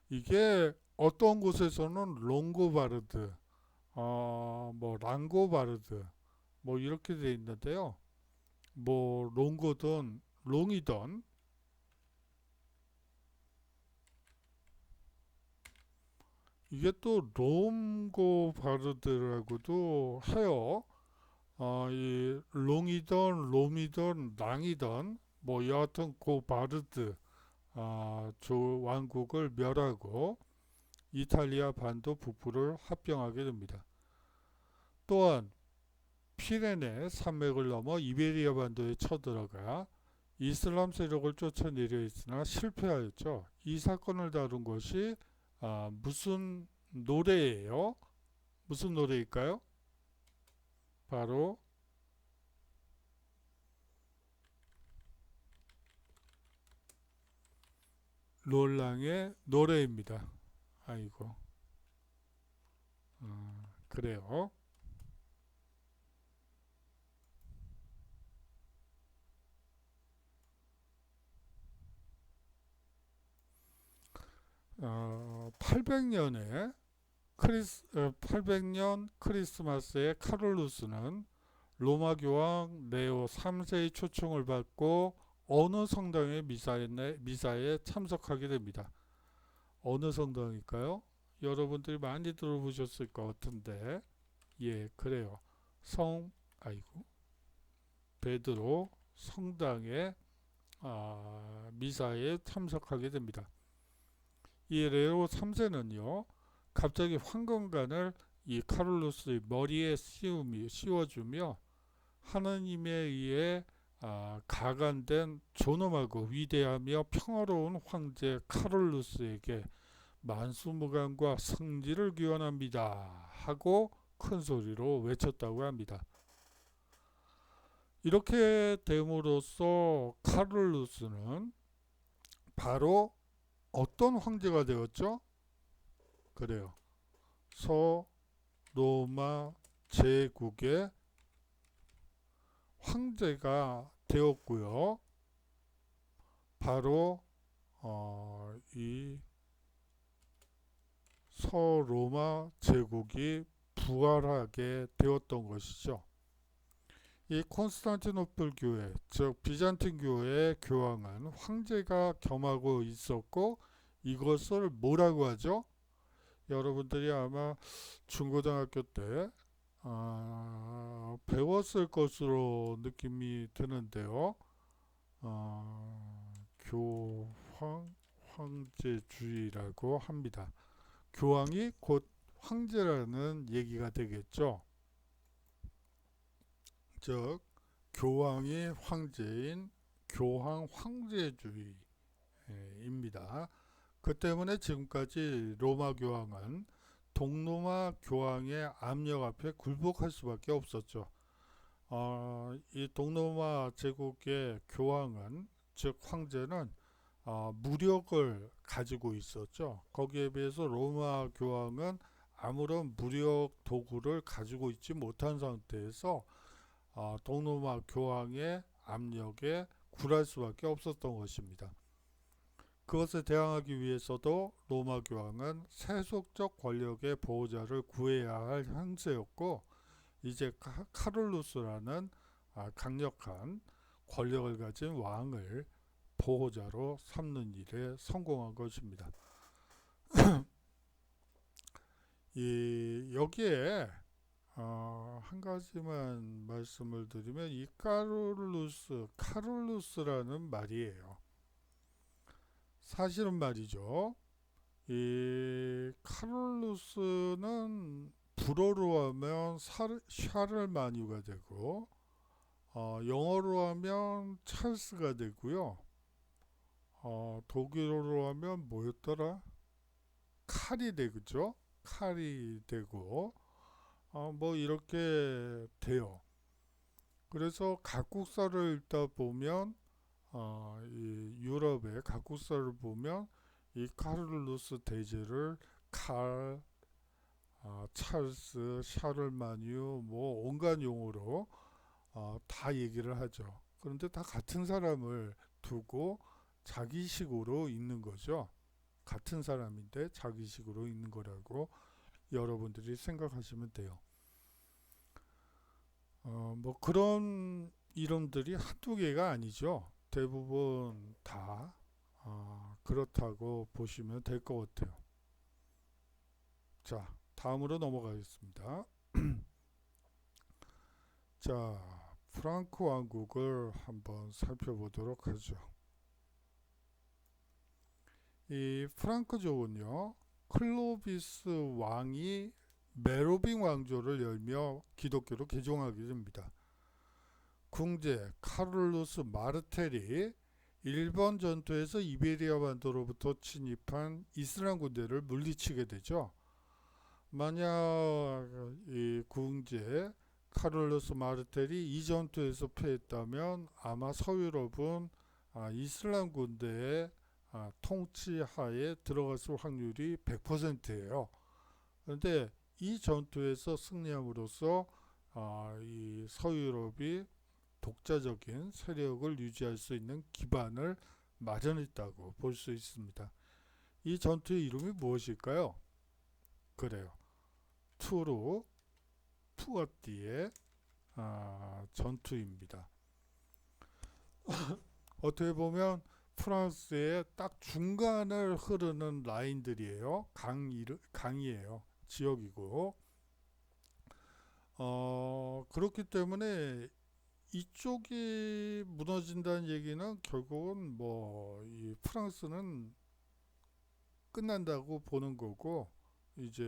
이게 어떤 곳에서는 롱고바르드, 뭐 랑고바르드 뭐 이렇게 돼 있는데요. 뭐 롱이던 이게 또 롬고바르드라고도 해요. 이 롱이던 랑이던 뭐 여하튼 고바르드 왕국을 멸하고 이탈리아 반도 북부를 합병하게 됩니다. 또한 피레네 산맥을 넘어 이베리아 반도에 쳐들어가 이슬람 세력을 쫓아내려 했으나 실패하였죠. 이 사건을 다룬 것이 무슨 노래예요? 무슨 노래일까요? 바로 롤랑의 노래입니다. 아이고. 그래요. 어, 800년에 800년 크리스마스에 카롤루스는 로마 교황 네오 3세의 초청을 받고 어느 성당의 미사에 참석하게 됩니다. 어느 성당일까요? 여러분들이 많이 들어보셨을 것 같은데, 예, 그래요. 아이고, 베드로 성당의 미사에 참석하게 됩니다. 이 레오 3세는요, 갑자기 황금관을 이 카롤루스의 머리에 씌워주며 하나님에 의해 가관된 존엄하고 위대하며 평화로운 황제 카롤루스에게 만수무강과 승리를 기원합니다 하고 큰 소리로 외쳤다고 합니다. 이렇게 됨으로써 카롤루스는 바로 어떤 황제가 되었죠? 그래요. 서로마 제국의 황제가 되었고요. 바로 이 서로마 제국이 부활하게 되었던 것이죠. 이 콘스탄티노플 교회, 즉 비잔틴 교회의 교황은 황제가 겸하고 있었고 이것을 뭐라고 하죠? 여러분들이 아마 중고등학교 때 배웠을 것으로 느낌이 드는데요. 교황 황제주의라고 합니다. 교황이 곧 황제라는 얘기가 되겠죠. 즉 교황이 황제인 교황 황제주의입니다. 그 때문에 지금까지 로마 교황은 동로마 교황의 압력 앞에 굴복할 수밖에 없었죠. 이 동로마 제국의 교황은 즉 황제는 무력을 가지고 있었죠. 거기에 비해서 로마 교황은 아무런 무력 도구를 가지고 있지 못한 상태에서 동로마 교황의 압력에 굴할 수밖에 없었던 것입니다. 그것에 대항하기 위해서도 로마 교황은 세속적 권력의 보호자를 구해야 할 형세였고 이제 카롤루스라는 강력한 권력을 가진 왕을 보호자로 삼는 일에 성공한 것입니다. 여기에 한 가지만 말씀을 드리면 이 카롤루스라는 말이에요. 사실은 말이죠. 이 카롤루스는 불어로 하면 샤를마뉴가 되고 영어로 하면 찰스가 되고요. 독일어로 하면 뭐였더라? 칼이 되죠. 칼이 되고 뭐 이렇게 돼요. 그래서 각국사를 읽다 보면 이 유럽의 각국사를 보면 이 카를루스 대제를 찰스, 샤를마뉴 뭐 온갖 용어로 다 얘기를 하죠. 그런데 다 같은 사람을 두고 자기식으로 읽는 거죠. 같은 사람인데 자기식으로 읽는 거라고 여러분들이 생각하시면 돼요. 뭐 그런 이름들이 한두 개가 아니죠. 대부분 다 그렇다고 보시면 될 것 같아요. 자, 다음으로 넘어가겠습니다. 자, 프랑크 왕국을 한번 살펴보도록 하죠. 이 프랑크족은요, 클로비스 왕이 메로빙 왕조를 열며 기독교로 개종하게 됩니다. 궁제 카를루스 마르텔이 일본 전투에서 이베리아 반도로부터 침입한 이슬람 군대를 물리치게 되죠. 만약 이 궁제 카를루스 마르텔이 이 전투에서 패했다면 아마 서유럽은 이슬람 군대의 통치하에 들어갔을 확률이 100%예요. 그런데 이 전투에서 승리함으로써 이 서유럽이 독자적인 세력을 유지할 수 있는 기반을 마련했다고 볼 수 있습니다. 이 전투의 이름이 무엇일까요? 그래요. 투르 푸아띠의 전투입니다. 어떻게 보면 프랑스의 딱 중간을 흐르는 라인들이에요. 강이에요. 지역이고. 그렇기 때문에 이쪽이 무너진다는 얘기는 결국은 뭐 이 프랑스는 끝난다고 보는 거고, 이제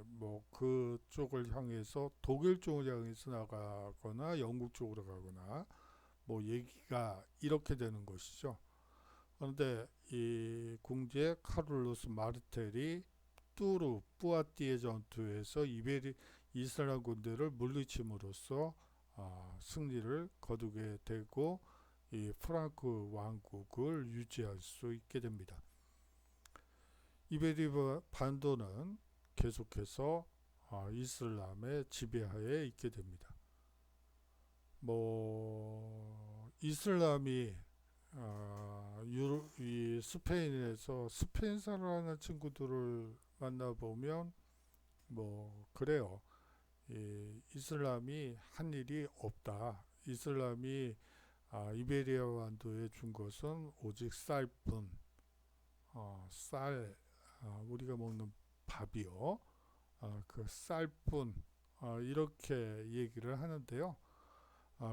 뭐 그쪽을 향해서 독일 쪽을 향해서 나가거나 영국 쪽으로 가거나 뭐 얘기가 이렇게 되는 것이죠. 그런데 이 궁지의 카를로스 마르텔이 뚜르 뿌아띠의 전투에서 이슬람 군대를 물리침으로써 승리를 거두게 되고 이 프랑크 왕국을 유지할 수 있게 됩니다. 이베리아 반도는 계속해서 이슬람의 지배하에 있게 됩니다. 뭐 이슬람이 이 스페인에서 스페인사를 하는 친구들을 만나보면 뭐 그래요. 이 이슬람이 한 일이 없다. 이슬람이 이베리아 반도에 준 것은 오직 쌀뿐, 쌀, 우리가 먹는 밥이요. 그 쌀뿐, 이렇게 얘기를 하는데요.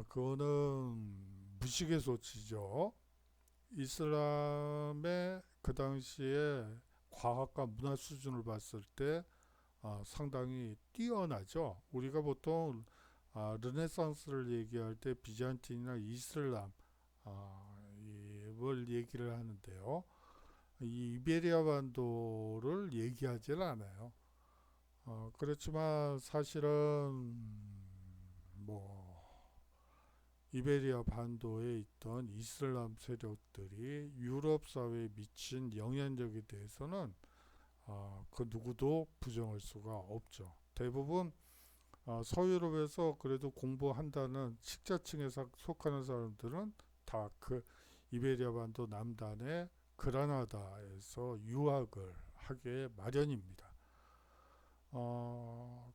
그거는 무식의 소치죠. 이슬람의 그 당시에 과학과 문화 수준을 봤을 때 상당히 뛰어나죠. 우리가 보통 르네상스를 얘기할 때 비잔틴이나 이슬람 을 얘기를 하는데요. 이 이베리아 반도를 얘기하지는 않아요. 그렇지만 사실은 뭐 이베리아 반도에 있던 이슬람 세력들이 유럽 사회에 미친 영향력에 대해서는 그 누구도 부정할 수가 없죠. 대부분 서유럽에서 그래도 공부한다는 식자층에 속하는 사람들은 다 그 이베리아 반도 남단의 그라나다에서 유학을 하게 마련입니다.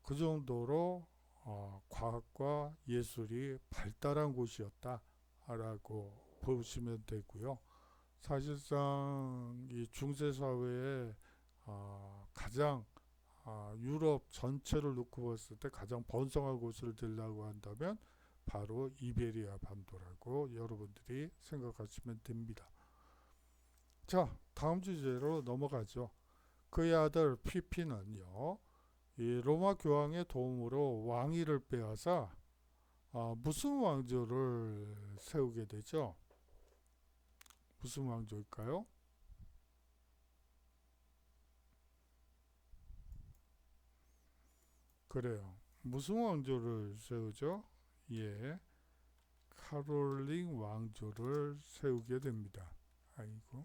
그 정도로 과학과 예술이 발달한 곳이었다라고 보시면 되고요. 사실상 이 중세 사회에 가장 유럽 전체를 놓고 봤을 때 가장 번성한 곳을 들라고 한다면 바로 이베리아 반도라고 여러분들이 생각하시면 됩니다. 자, 다음 주제로 넘어가죠. 그의 아들 피피는요, 이 로마 교황의 도움으로 왕위를 빼앗아 무슨 왕조를 세우게 되죠? 무슨 왕조일까요? 그래요. 무슨 왕조를 세우죠? 예, 카롤링 왕조를 세우게 됩니다. 아이고,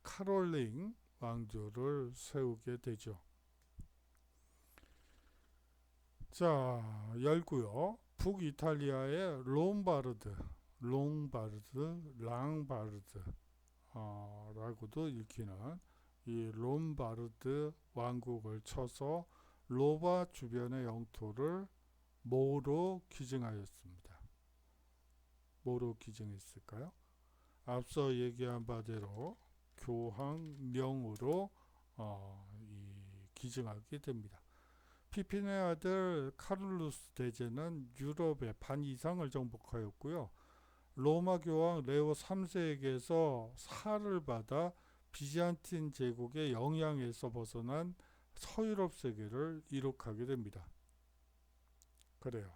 카롤링 왕조를 세우게 되죠. 자, 열고요. 북이탈리아의 랑바르드 라고도 읽히는 이 롬바르드 왕국을 쳐서 로마 주변의 영토를 뭐로 기증하였습니다. 뭐로 기증했을까요? 앞서 얘기한 바대로 교황명으로 기증하게 됩니다. 피핀의 아들 카를루스 대제는 유럽의 반 이상을 정복하였고요. 로마 교황 레오 3세에게서 사를 받아 비잔틴 제국의 영향에서 벗어난 서유럽 세계를 이룩하게 됩니다. 그래요.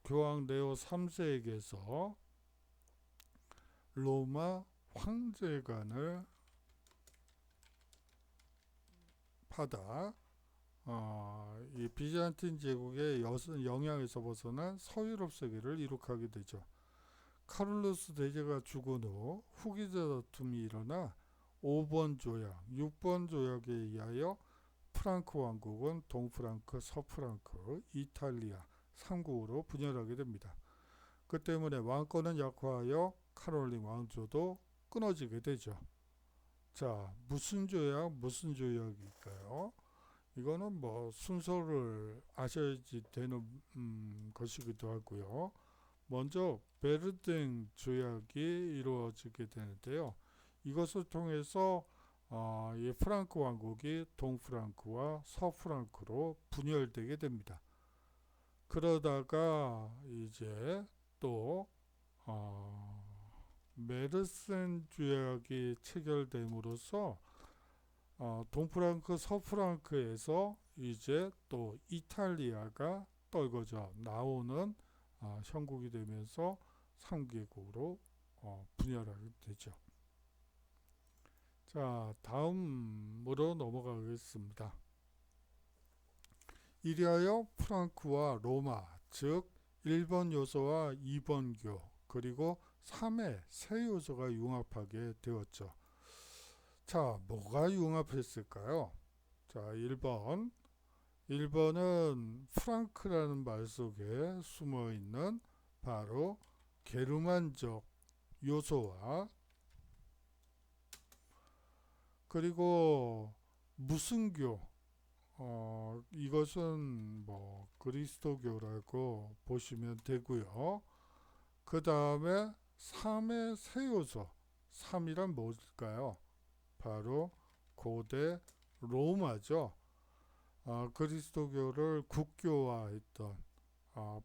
교황 레오 3세에게서 로마 황제관을 받아 이 비잔틴 제국의 영향에서 벗어난 서유럽 세계를 이룩하게 되죠. 카를로스 대제가 죽은 후 후기자 다툼이 일어나 5번 조약, 6번 조약에 의하여 프랑크 왕국은 동프랑크, 서프랑크, 이탈리아 3국으로 분열하게 됩니다. 그 때문에 왕권은 약화하여 카롤링 왕조도 끊어지게 되죠. 자, 무슨 조약일까요? 이거는 뭐 순서를 아셔야지 되는 것이기도 하고요. 먼저 베르등 조약이 이루어지게 되는데요. 이것을 통해서 이 프랑크 왕국이 동프랑크와 서프랑크로 분열되게 됩니다. 그러다가 이제 또 메르센 조약이 체결됨으로써 동프랑크, 서프랑크에서 이제 또 이탈리아가 떨궈져 나오는 형국이 되면서 3개국으로 분열하게 되죠. 자, 다음으로 넘어가겠습니다. 이리하여 프랑크와 로마, 즉 1번 요소와 2번교, 그리고 3의 세 요소가 융합하게 되었죠. 자, 뭐가 융합했을까요? 자, 1번은 프랑크라는 말 속에 숨어 있는 바로 게르만적 요소와 그리고 무슨교, 이것은 뭐 그리스도교라고 보시면 되고요. 그 다음에 3의 세 요소, 3이란 뭘까요? 바로 고대 로마죠. 그리스도교를 국교화했던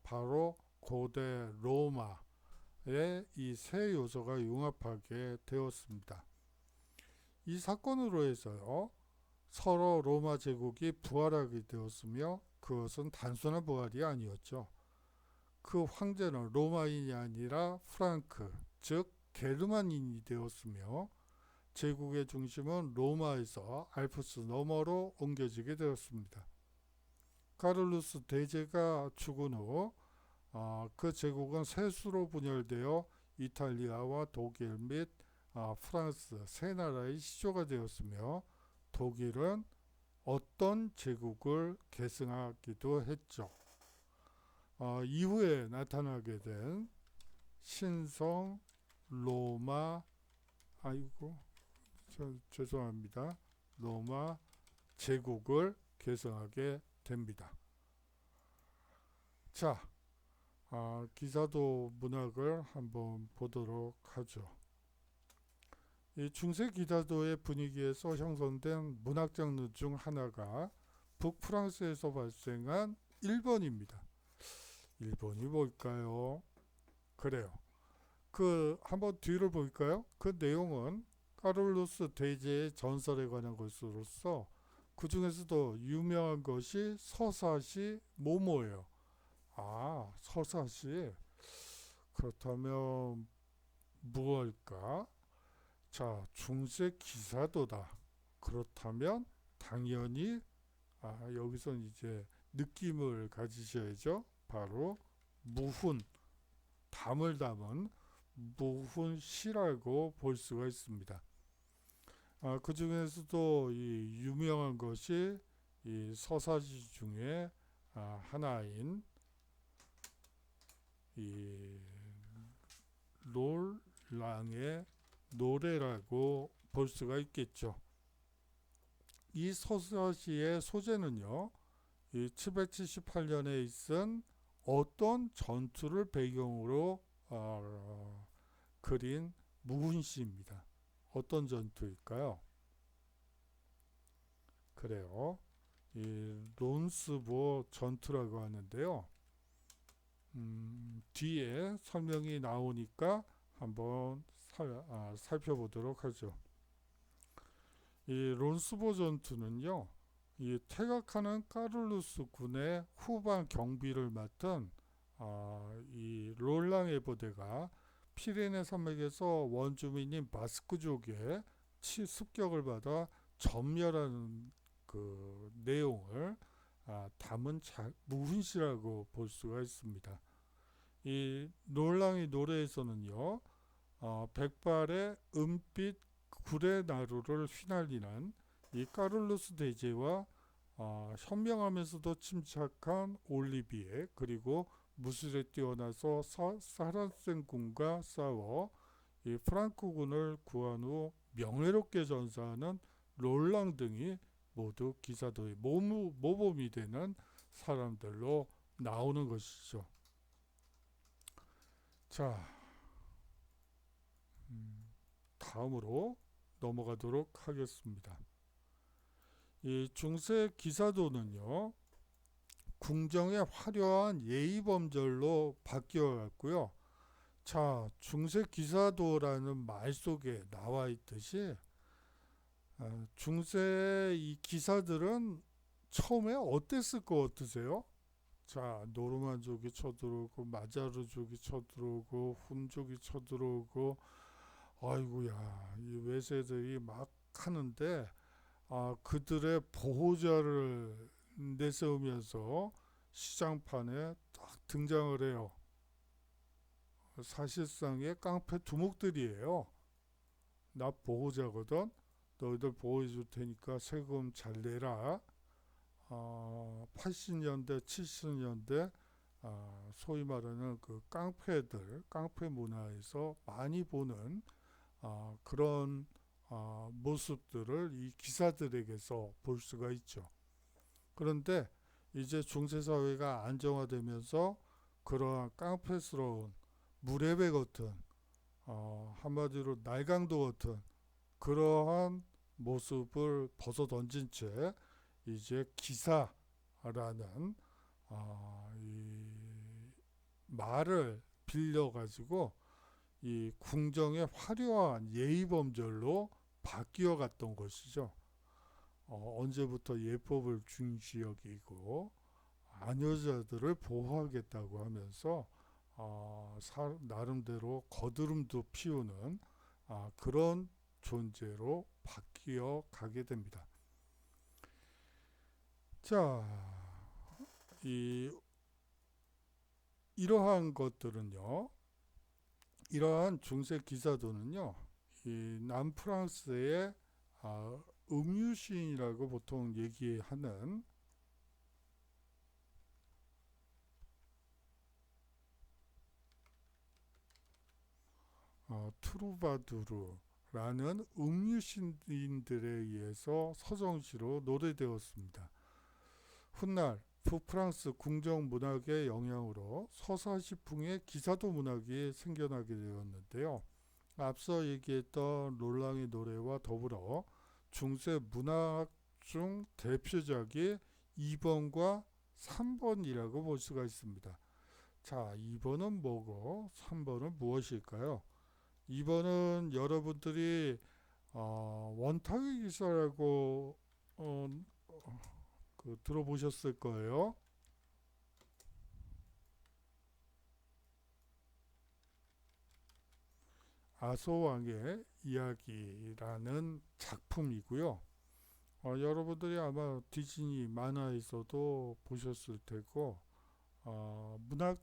바로 고대 로마의 이 세 요소가 융합하게 되었습니다. 이 사건으로 해서요, 서로 로마 제국이 부활하게 되었으며 그것은 단순한 부활이 아니었죠. 그 황제는 로마인이 아니라 프랑크, 즉 게르만인이 되었으며 제국의 중심은 로마에서 알프스 너머로 옮겨지게 되었습니다. 카를루스 대제가 죽은 후 그 제국은 셋으로 분열되어 이탈리아와 독일 및 프랑스 세 나라의 시조가 되었으며 독일은 어떤 제국을 계승하기도 했죠. 이후에 나타나게 된 신성 로마 죄송합니다. 로마 제국을 계승하게 됩니다. 자, 기사도 문학을 한번 보도록 하죠. 이 중세 기사도의 분위기에서 형성된 문학 장르 중 하나가 북프랑스에서 발생한 1번입니다. 1번이 뭘까요? 그래요. 한번 뒤를 볼까요? 그 내용은 카를루스 대제의 전설에 관한 것으로서 그 중에서도 유명한 것이 서사시 모모예요. 서사시. 그렇다면 무엇일까? 자, 중세 기사도다. 그렇다면 당연히 여기서 이제 느낌을 가지셔야죠. 바로 무훈, 담을 담은 무훈시라고 볼 수가 있습니다. 그 중에서도 이 유명한 것이 이 서사시 중에 하나인 이 롤랑의 노래라고 볼 수가 있겠죠. 이 서사시의 소재는요, 이 778년에 있은 어떤 전투를 배경으로 그린 무훈시입니다. 어떤 전투일까요? 그래요. 이 론스보 전투라고 하는데요. 뒤에 설명이 나오니까 한번 살펴보도록 하죠. 이 론스보 전투는요, 이 퇴각하는 카를루스 군의 후방 경비를 맡은 이 롤랑 에보데가 피레네 산맥에서 원주민인 바스크족의 습격을 받아 전멸하는 그 내용을 담은 무훈시라고 볼 수가 있습니다. 이 롤랑의 노래에서는요, 백발의 은빛 불의 나루를 휘날리는 이 카를로스 대제와 현명하면서도 침착한 올리비에, 그리고 무술에 뛰어나서 사라센 군과 싸워 이 프랑크군을 구한 후 명예롭게 전사하는 롤랑 등이 모두 기사도의 모범이 되는 사람들로 나오는 것이죠. 자, 다음으로 넘어가도록 하겠습니다. 이 중세 기사도는요, 궁정의 화려한 예의범절로 바뀌어갔고요. 자, 중세 기사도라는 말 속에 나와 있듯이 중세 이 기사들은 처음에 어땠을 것 같으세요? 자, 노르만족이 쳐들어오고 마자르족이 쳐들어오고 훈족이 쳐들어오고, 아이고야, 이 외세들이 막 하는데 그들의 보호자를 내세우면서 시장판에 딱 등장을 해요. 사실상의 깡패 두목들이에요. 나 보호자거든. 너희들 보호해 줄 테니까 세금 잘 내라. 80년대, 70년대 소위 말하는 그 깡패들, 깡패 문화에서 많이 보는 그런 모습들을 이 기사들에게서 볼 수가 있죠. 그런데 이제 중세사회가 안정화되면서 그러한 깡패스러운 무례배 같은 한마디로 날강도 같은 그러한 모습을 벗어던진 채 이제 기사라는 이 말을 빌려가지고 이 궁정의 화려한 예의범절로 바뀌어 갔던 것이죠. 언제부터 예법을 중시 여기고 아녀자들을 보호하겠다고 하면서 나름대로 거드름도 피우는 그런 존재로 바뀌어 가게 됩니다. 자, 이러한 것들은요, 이러한 중세 기사도는요, 이 남프랑스의 음유시인이라고 보통 얘기하는 트루바두르라는 음유시인들에 의해서 서정시로 노래되었습니다. 훗날 북프랑스 궁정 문학의 영향으로 서사시풍의 기사도 문학이 생겨나게 되었는데요. 앞서 얘기했던 롤랑의 노래와 더불어 중세 문학 중 대표작이 2번과 3번이라고 볼 수가 있습니다. 자, 2번은 뭐고 3번은 무엇일까요? 2번은 여러분들이 원탁의 기사라고 들어보셨을 거예요. 아소왕의 이야기라는 작품이고요. 여러분들이 아마 디즈니 만화에서도 보셨을 테고 문학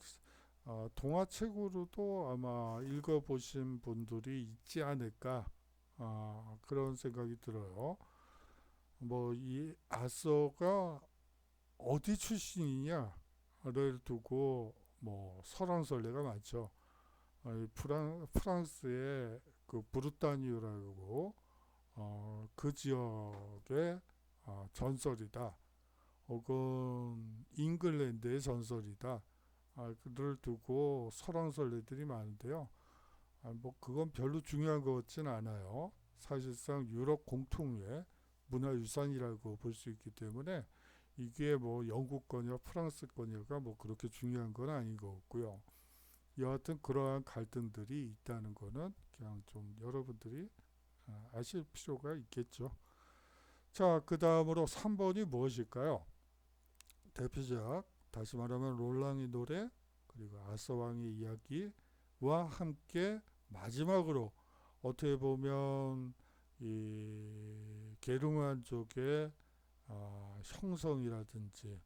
동화책으로도 아마 읽어보신 분들이 있지 않을까 그런 생각이 들어요. 뭐 이 아서가 어디 출신이냐를 두고 뭐 설왕설래가 많죠. 프랑스의 그 브루타뉴라고 그 지역의 전설이다. 혹은 잉글랜드의 전설이다. 그를 두고 설왕설래들이 많은데요. 뭐 그건 별로 중요한 것 같지는 않아요. 사실상 유럽 공통의 문화유산이라고 볼 수 있기 때문에 이게 뭐 영국 거냐 프랑스 거냐가 뭐 그렇게 중요한 건 아닌 것 같고요. 여하튼 그러한 갈등들이 있다는 거는 그냥 좀 여러분들이 아실 필요가 있겠죠. 자, 그 다음으로 3번이 무엇일까요? 대표작, 다시 말하면 롤랑의 노래, 그리고 아서왕의 이야기와 함께 마지막으로 어떻게 보면 이 게르만족의 형성이라든지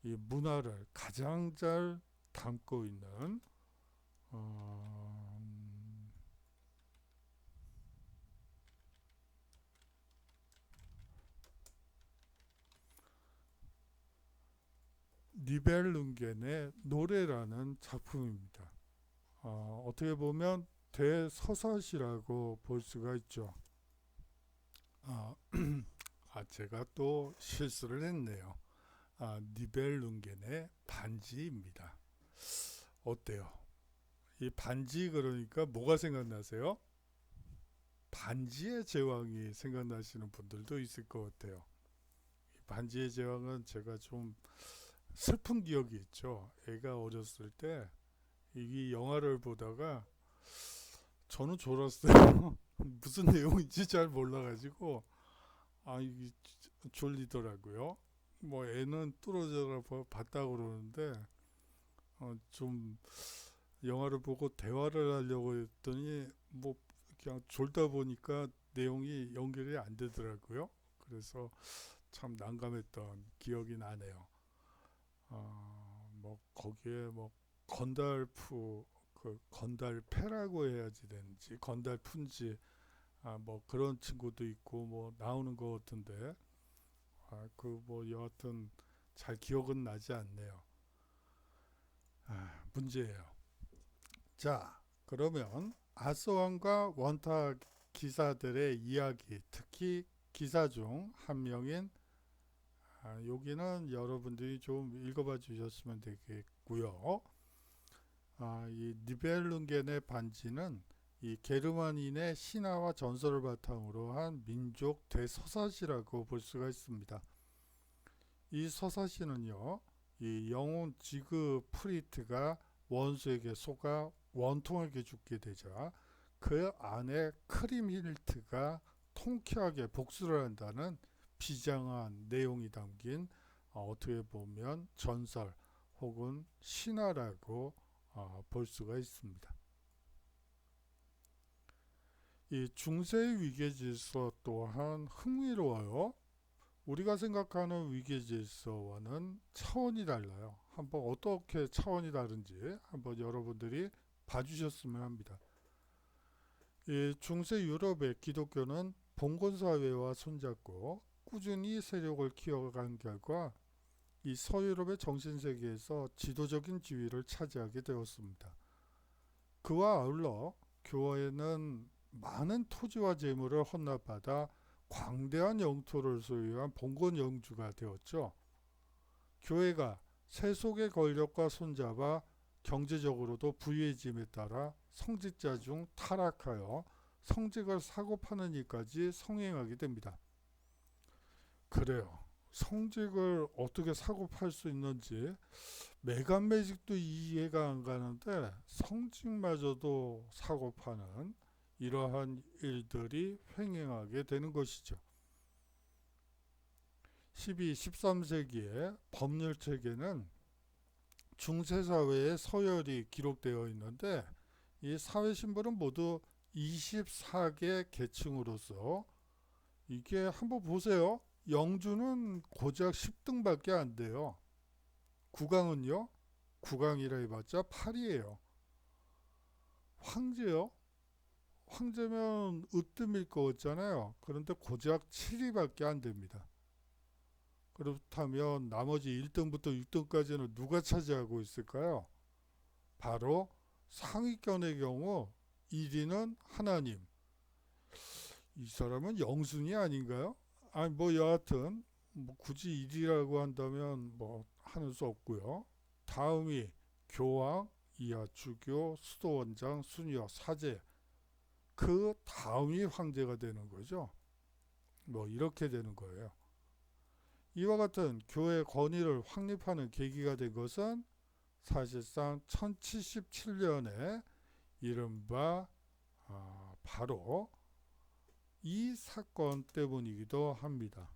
이 문화를 가장 잘 담고 있는 니벨룽겐의 노래라는 작품입니다. 어떻게 보면 대서사시라고 볼 수가 있죠. 아, 제가 또 실수를 했네요. 니벨룽겐의 반지입니다. 어때요? 이 반지 그러니까 뭐가 생각나세요? 반지의 제왕이 생각나시는 분들도 있을 것 같아요. 이 반지의 제왕은 제가 좀 슬픈 기억이 있죠. 애가 어렸을 때 이 영화를 보다가 저는 졸았어요. 무슨 내용인지 잘 몰라가지고 이게 졸리더라고요. 뭐 애는 뚫어져라 봤다 그러는데 좀 영화를 보고 대화를 하려고 했더니 뭐 그냥 졸다 보니까 내용이 연결이 안 되더라고요. 그래서 참 난감했던 기억이 나네요. 뭐 거기에 뭐 건달프 그 건달패라고 해야지 되는지 건달푼지 뭐 그런 친구도 있고 뭐 나오는 것 같은데 그 뭐 여하튼 잘 기억은 나지 않네요. 문제예요. 자, 그러면 아스왕과 원탁 기사들의 이야기, 특히 기사 중 한 명인 여기는 여러분들이 좀 읽어봐 주셨으면 되겠고요. 이 니벨룽겐의 반지는 이 게르만인의 신화와 전설을 바탕으로 한 민족 대서사시라고 볼 수가 있습니다. 이 서사시는요, 이 영웅 지그프리트가 원수에게 속아 원통에게 죽게 되자 그 안에 크림힐트가 통쾌하게 복수를 한다는 비장한 내용이 담긴 어떻게 보면 전설 혹은 신화라고 볼 수가 있습니다. 이 중세의 위계질서 또한 흥미로워요. 우리가 생각하는 위계질서와는 차원이 달라요. 한번 어떻게 차원이 다른지 한번 여러분들이 봐주셨으면 합니다. 이 중세 유럽의 기독교는 봉건사회와 손잡고 꾸준히 세력을 키워간 결과 이 서유럽의 정신세계에서 지도적인 지위를 차지하게 되었습니다. 그와 아울러 교회는 많은 토지와 재물을 헌납받아 광대한 영토를 소유한 봉건 영주가 되었죠. 교회가 세속의 권력과 손잡아 경제적으로도 부유해짐에 따라 성직자 중 타락하여 성직을 사고 파는 일까지 성행하게 됩니다. 그래요. 성직을 어떻게 사고 팔 수 있는지 매간매직도 이해가 안 가는데 성직마저도 사고 파는 이러한 일들이 횡행하게 되는 것이죠. 12, 13세기의 법률 체계는 중세사회의 서열이 기록되어 있는데 이 사회신분은 모두 24개 계층으로서 이게 한번 보세요. 영주는 고작 10등밖에 안 돼요. 국왕은요? 국왕이라 해봤자 8이에요. 황제요? 황제면 으뜸일 거 같잖아요. 그런데 고작 7위밖에 안 됩니다. 그렇다면 나머지 1등부터 6등까지는 누가 차지하고 있을까요? 바로 상위권의 경우 1위는 하나님. 이 사람은 영순이 아닌가요? 뭐 여하튼 뭐 굳이 1위라고 한다면 뭐 하는 수 없고요. 다음이 교황, 이하 주교, 수도원장, 수녀, 사제. 그 다음이 황제가 되는 거죠. 뭐 이렇게 되는 거예요. 이와 같은 교회 권위를 확립하는 계기가 된 것은 사실상 1077년에 이른바 바로 이 사건 때문이기도 합니다.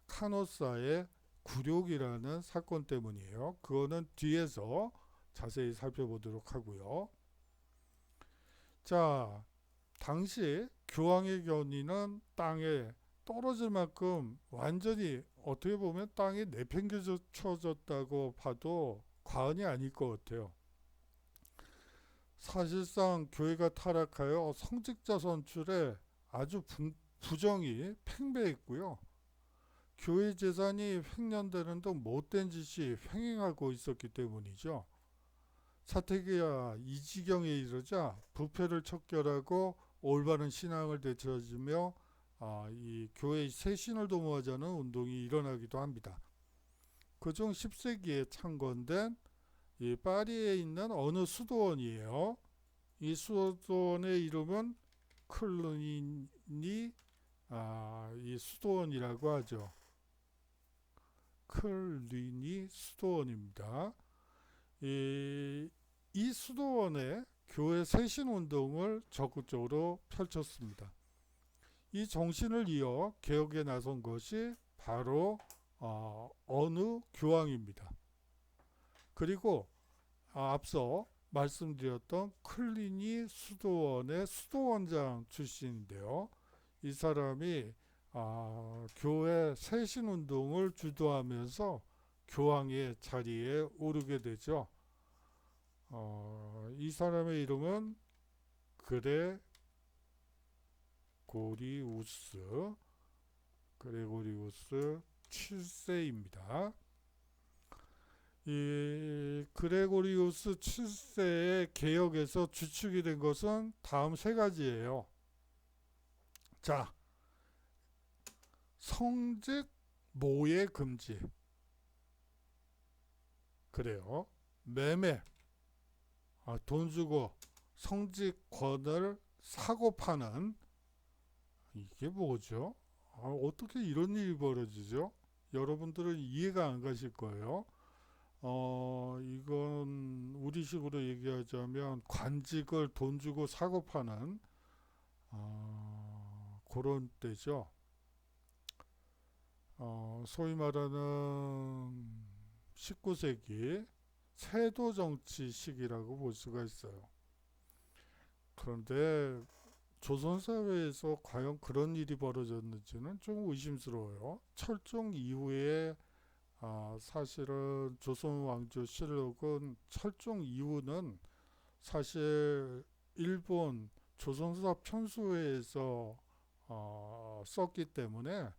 카노사의 굴욕이라는 사건 때문이에요. 그거는 뒤에서 자세히 살펴보도록 하고요. 자, 당시 교황의 권위는 땅에 떨어질 만큼 완전히 어떻게 보면 땅에 내팽개쳐졌다고 봐도 과언이 아닐 것 같아요. 사실상 교회가 타락하여 성직자 선출에 아주 부정이 팽배했고요. 교회 재산이 횡령되는 등 못된 짓이 횡행하고 있었기 때문이죠. 사태기가 이 지경에 이르자 부패를 척결하고 올바른 신앙을 되찾으며 이 교회의 쇄신을 도모하자는 운동이 일어나기도 합니다. 그중 10세기에 창건된 이 파리에 있는 어느 수도원이에요. 이 수도원의 이름은 클루니 이 수도원이라고 하죠. 클루니 수도원입니다. 이 수도원에 교회 쇄신 운동을 적극적으로 펼쳤습니다. 이 정신을 이어 개혁에 나선 것이 바로 어느 교황입니다. 그리고 앞서 말씀드렸던 클리니 수도원의 수도원장 출신인데요. 이 사람이 교회 쇄신 운동을 주도하면서 교황의 자리에 오르게 되죠. 이 사람의 이름은 그레고리우스 7세입니다. 이 그레고리우스 7세의 개혁에서 주축이 된 것은 다음 세 가지예요. 자, 성직 모의 금지. 그래요. 매매. 돈 주고 성직권을 사고 파는, 이게 뭐죠? 어떻게 이런 일이 벌어지죠? 여러분들은 이해가 안 가실 거예요. 이건 우리식으로 얘기하자면 관직을 돈 주고 사고 파는 그런 때죠. 소위 말하는 19세기 세도 정치 시기라고 볼 수가 있어요. 그런데 조선사회에서 과연 그런 일이 벌어졌는지는 좀 의심스러워요. 철종 이후에 사실은 조선왕조실록은 철종 이후는 사실 일본 조선사 편수회에서 썼기 때문에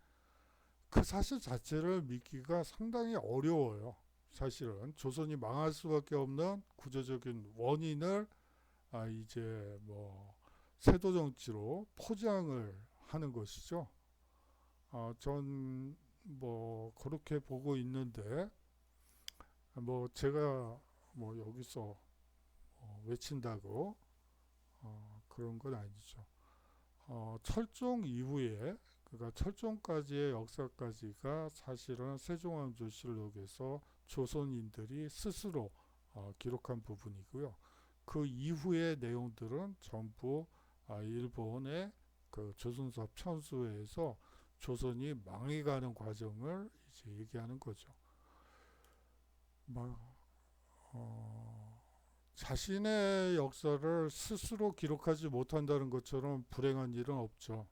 그 사실 자체를 믿기가 상당히 어려워요. 사실은 조선이 망할 수밖에 없는 구조적인 원인을 이제 뭐 세도 정치로 포장을 하는 것이죠. 전 뭐 그렇게 보고 있는데 뭐 제가 뭐 여기서 외친다고 그런 건 아니죠. 철종 이후에, 그러니까 철종까지의 역사까지가 사실은 세종왕조실록에서 조선인들이 스스로 기록한 부분이고요. 그 이후의 내용들은 전부 일본의 그 조선사 편수회에서 조선이 망해가는 과정을 이제 얘기하는 거죠. 자신의 역사를 스스로 기록하지 못한다는 것처럼 불행한 일은 없죠.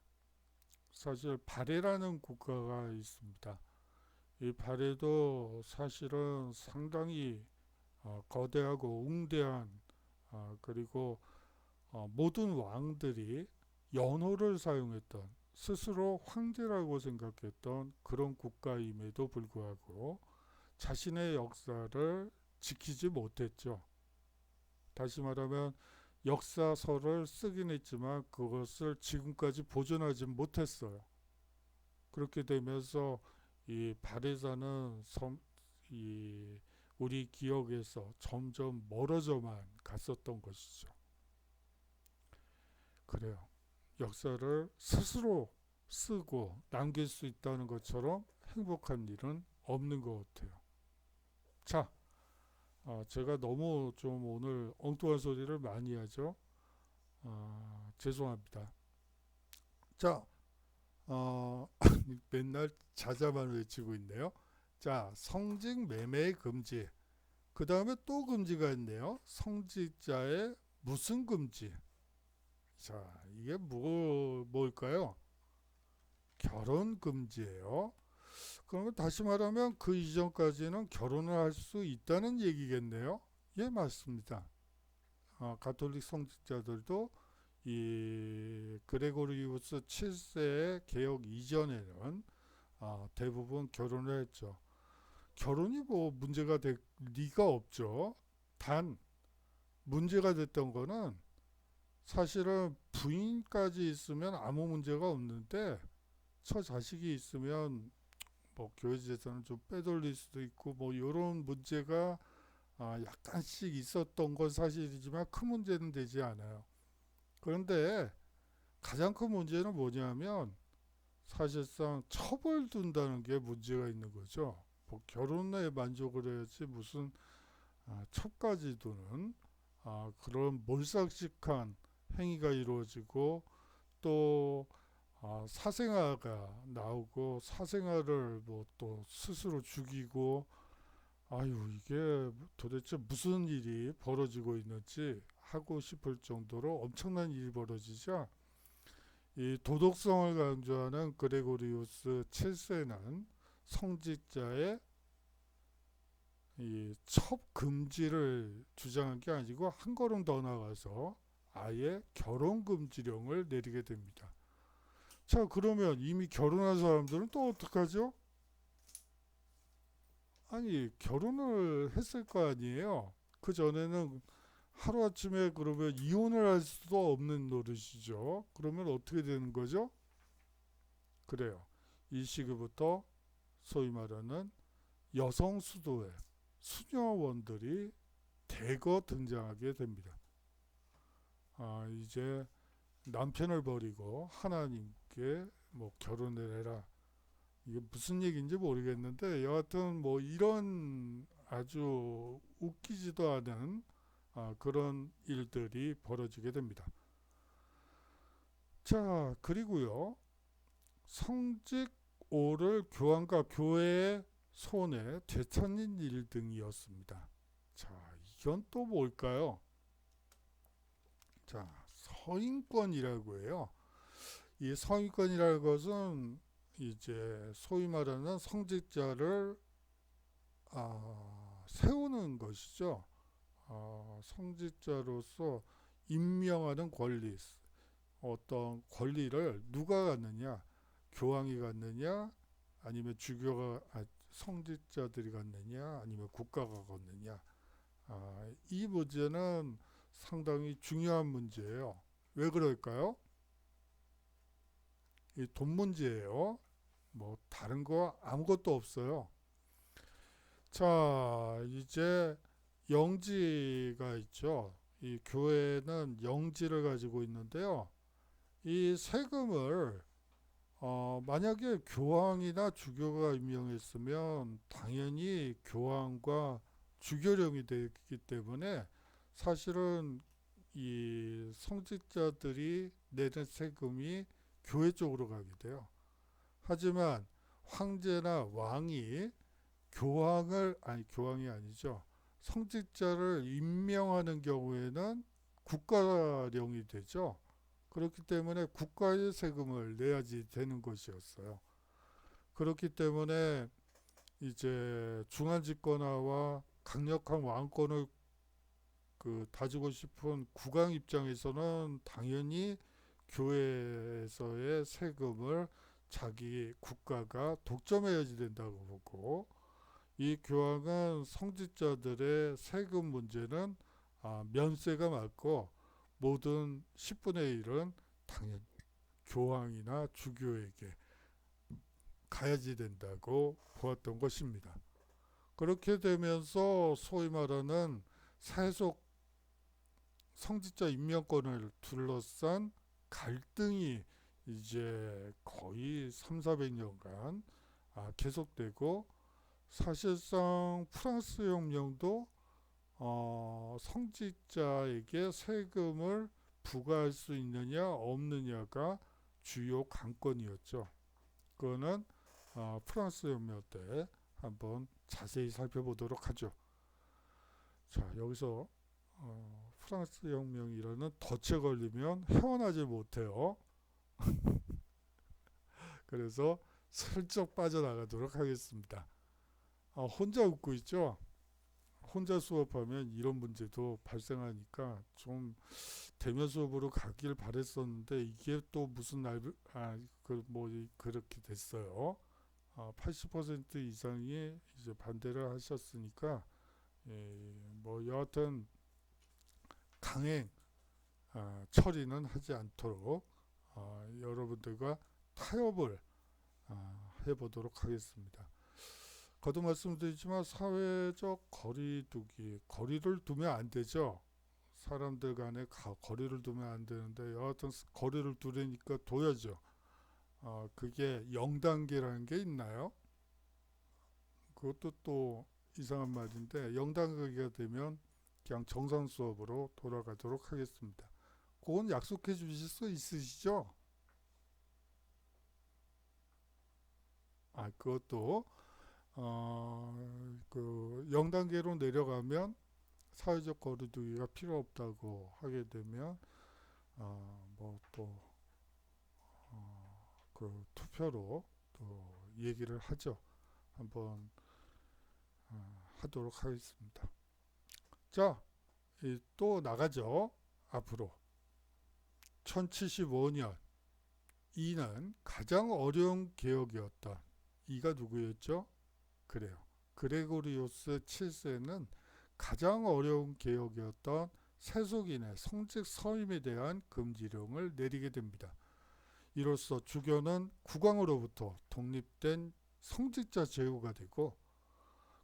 사실 발해라는 국가가 있습니다. 이 발해도 사실은 상당히 거대하고 웅대한 그리고 모든 왕들이 연호를 사용했던, 스스로 황제라고 생각했던 그런 국가임에도 불구하고 자신의 역사를 지키지 못했죠. 다시 말하면 역사서를 쓰긴 했지만 그것을 지금까지 보존하지 못했어요. 그렇게 되면서 이 발해사는 우리 기억에서 점점 멀어져만 갔었던 것이죠. 그래요. 역사를 스스로 쓰고 남길 수 있다는 것처럼 행복한 일은 없는 것 같아요. 자, 제가 너무 좀 오늘 엉뚱한 소리를 많이 하죠. 죄송합니다. 자, 맨날 자자만 외치고 있네요. 자, 성직 매매 금지. 그 다음에 또 금지가 있네요. 성직자의 무슨 금지? 자, 이게 뭘까요? 결혼 금지예요. 그러면 다시 말하면 그 이전까지는 결혼을 할 수 있다는 얘기겠네요. 예, 맞습니다. 가톨릭 성직자들도 이 그레고리우스 7세의 개혁 이전에는 대부분 결혼을 했죠. 결혼이 뭐 문제가 될 리가 없죠. 단 문제가 됐던 거는 사실은 부인까지 있으면 아무 문제가 없는데 처 자식이 있으면 뭐 교회 재산을 좀 빼돌릴 수도 있고 뭐 이런 문제가 약간씩 있었던 건 사실이지만 큰 문제는 되지 않아요. 그런데 가장 큰 문제는 뭐냐면 사실상 처벌둔다는 게 문제가 있는 거죠. 뭐 결혼에 만족을 해야지 무슨 첩까지 두는 그런 몰삭식한 행위가 이루어지고 또 사생아가 나오고 사생아를 뭐 또 스스로 죽이고 아유 이게 도대체 무슨 일이 벌어지고 있는지 하고 싶을 정도로 엄청난 일이 벌어지자 이 도덕성을 강조하는 그레고리우스 7세는 성직자의 이 첩금지를 주장한 게 아니고 한 걸음 더 나가서 아예 결혼금지령을 내리게 됩니다. 자, 그러면 이미 결혼한 사람들은 또 어떡하죠? 아니, 결혼을 했을 거 아니에요? 그 전에는 하루아침에 그러면 이혼을 할 수도 없는 노릇이죠. 그러면 어떻게 되는 거죠? 그래요. 이 시기부터 소위 말하는 여성 수도회, 수녀원들이 대거 등장하게 됩니다. 이제 남편을 버리고 하나님께 뭐 결혼을 해라. 이게 무슨 얘기인지 모르겠는데 여하튼 뭐 이런 아주 웃기지도 않은 그런 일들이 벌어지게 됩니다. 자, 그리고요. 성직 오를 교황과 교회의 손에 되찾는 일 등이었습니다. 자, 이건 또 뭘까요? 자, 서인권이라고 해요. 이 서인권이라는 것은 이제 소위 말하는 성직자를 세우는 것이죠. 성직자로서 임명하는 권리, 어떤 권리를 누가 갖느냐, 교황이 갖느냐, 아니면 주교가 성직자들이 갖느냐, 아니면 국가가 갖느냐. 이 문제는 상당히 중요한 문제예요. 왜 그럴까요? 이 돈 문제예요. 뭐 다른 거 아무것도 없어요. 자, 이제 영지가 있죠. 이 교회는 영지를 가지고 있는데요. 이 세금을 만약에 교황이나 주교가 임명했으면 당연히 교황과 주교령이 되기 때문에 사실은 이 성직자들이 내는 세금이 교회 쪽으로 가게 돼요. 하지만 황제나 왕이 교황이 아니죠. 성직자를 임명하는 경우에는 국가령이 되죠. 그렇기 때문에 국가의 세금을 내야지 되는 것이었어요. 그렇기 때문에 이제 중한 집권화와 강력한 왕권을 다지고 싶은 국왕 입장에서는 당연히 교회에서의 세금을 자기 국가가 독점해야지 된다고 보고 이 교황은 성직자들의 세금 문제는 면세가 맞고 모든 10분의 1은 당연히 교황이나 주교에게 가야지 된다고 보았던 것입니다. 그렇게 되면서 소위 말하는 세속 성직자 임명권을 둘러싼 갈등이 이제 거의 3, 400년간 계속되고 사실상 프랑스 혁명도 성직자에게 세금을 부과할 수 있느냐 없느냐가 주요 관건이었죠. 그거는 프랑스 혁명 때 한번 자세히 살펴보도록 하죠. 자, 여기서 프랑스 혁명이라는 덫에 걸리면 헤어나질 못해요. 그래서 슬쩍 빠져나가도록 하겠습니다. 혼자 웃고 있죠? 혼자 수업하면 이런 문제도 발생하니까 좀 대면 수업으로 가길 바랬었는데 이게 또 무슨 그렇게 됐어요. 80% 이상이 이제 반대를 하셨으니까 뭐 여하튼 강행 처리는 하지 않도록 여러분들과 타협을 해보도록 하겠습니다. 거듭 말씀드리지만 사회적 거리두기, 거리를 두면 안 되죠. 사람들 간에 거리를 두면 안 되는데 여하튼 거리를 두려니까 둬야죠. 그게 0단계라는 게 있나요? 그것도 또 이상한 말인데 0단계가 되면 그냥 정상 수업으로 돌아가도록 하겠습니다. 그건 약속해 주실 수 있으시죠? 그것도 그 0단계로 내려가면 사회적 거리두기가 필요 없다고 하게 되면 뭐또 그 투표로 또 얘기를 하죠. 한번 하도록 하겠습니다. 자, 또 나가죠. 앞으로 1075년 이는 가장 어려운 개혁이었다. 이가 누구였죠? 그래요. 그레고리오스 7세는 가장 어려운 개혁이었던 세속인의 성직 서임에 대한 금지령을 내리게 됩니다. 이로써 주교는 국왕으로부터 독립된 성직자 제후가 되고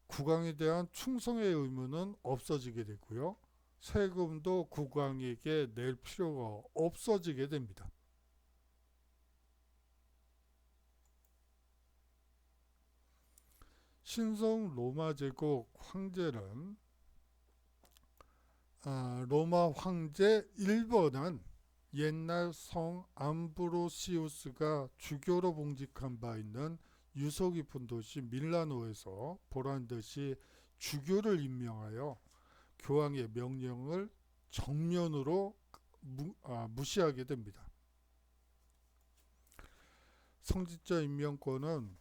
국왕에 대한 충성의 의무는 없어지게 되고요. 세금도 국왕에게 낼 필요가 없어지게 됩니다. 신성 로마 제국 황제는 로마 황제 1번은 옛날 성 암브로시우스가 주교로 봉직한 바 있는 유서 깊은 도시 밀라노에서 보란듯이 주교를 임명하여 교황의 명령을 정면으로 무시하게 됩니다. 성직자 임명권은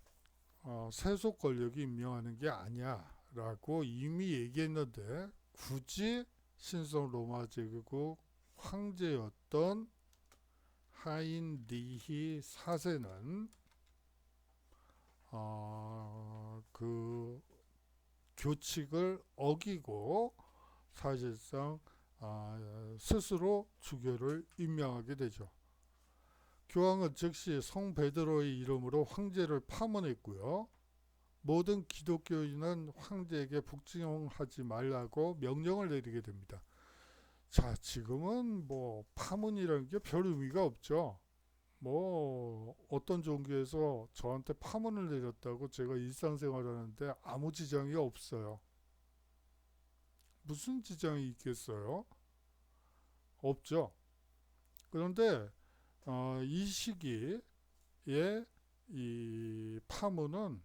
세속 권력이 임명하는 게 아니야 라고 이미 얘기했는데 굳이 신성 로마 제국 황제였던 하인리히 4세는 그 규칙을 어기고 사실상 스스로 주교를 임명하게 되죠. 교황은 즉시 성 베드로의 이름으로 황제를 파문했고요. 모든 기독교인은 황제에게 복종하지 말라고 명령을 내리게 됩니다. 자, 지금은 뭐 파문이라는 게 별 의미가 없죠. 뭐 어떤 종교에서 저한테 파문을 내렸다고 제가 일상생활 하는데 아무 지장이 없어요. 무슨 지장이 있겠어요? 없죠. 그런데 이 시기에 이 파문은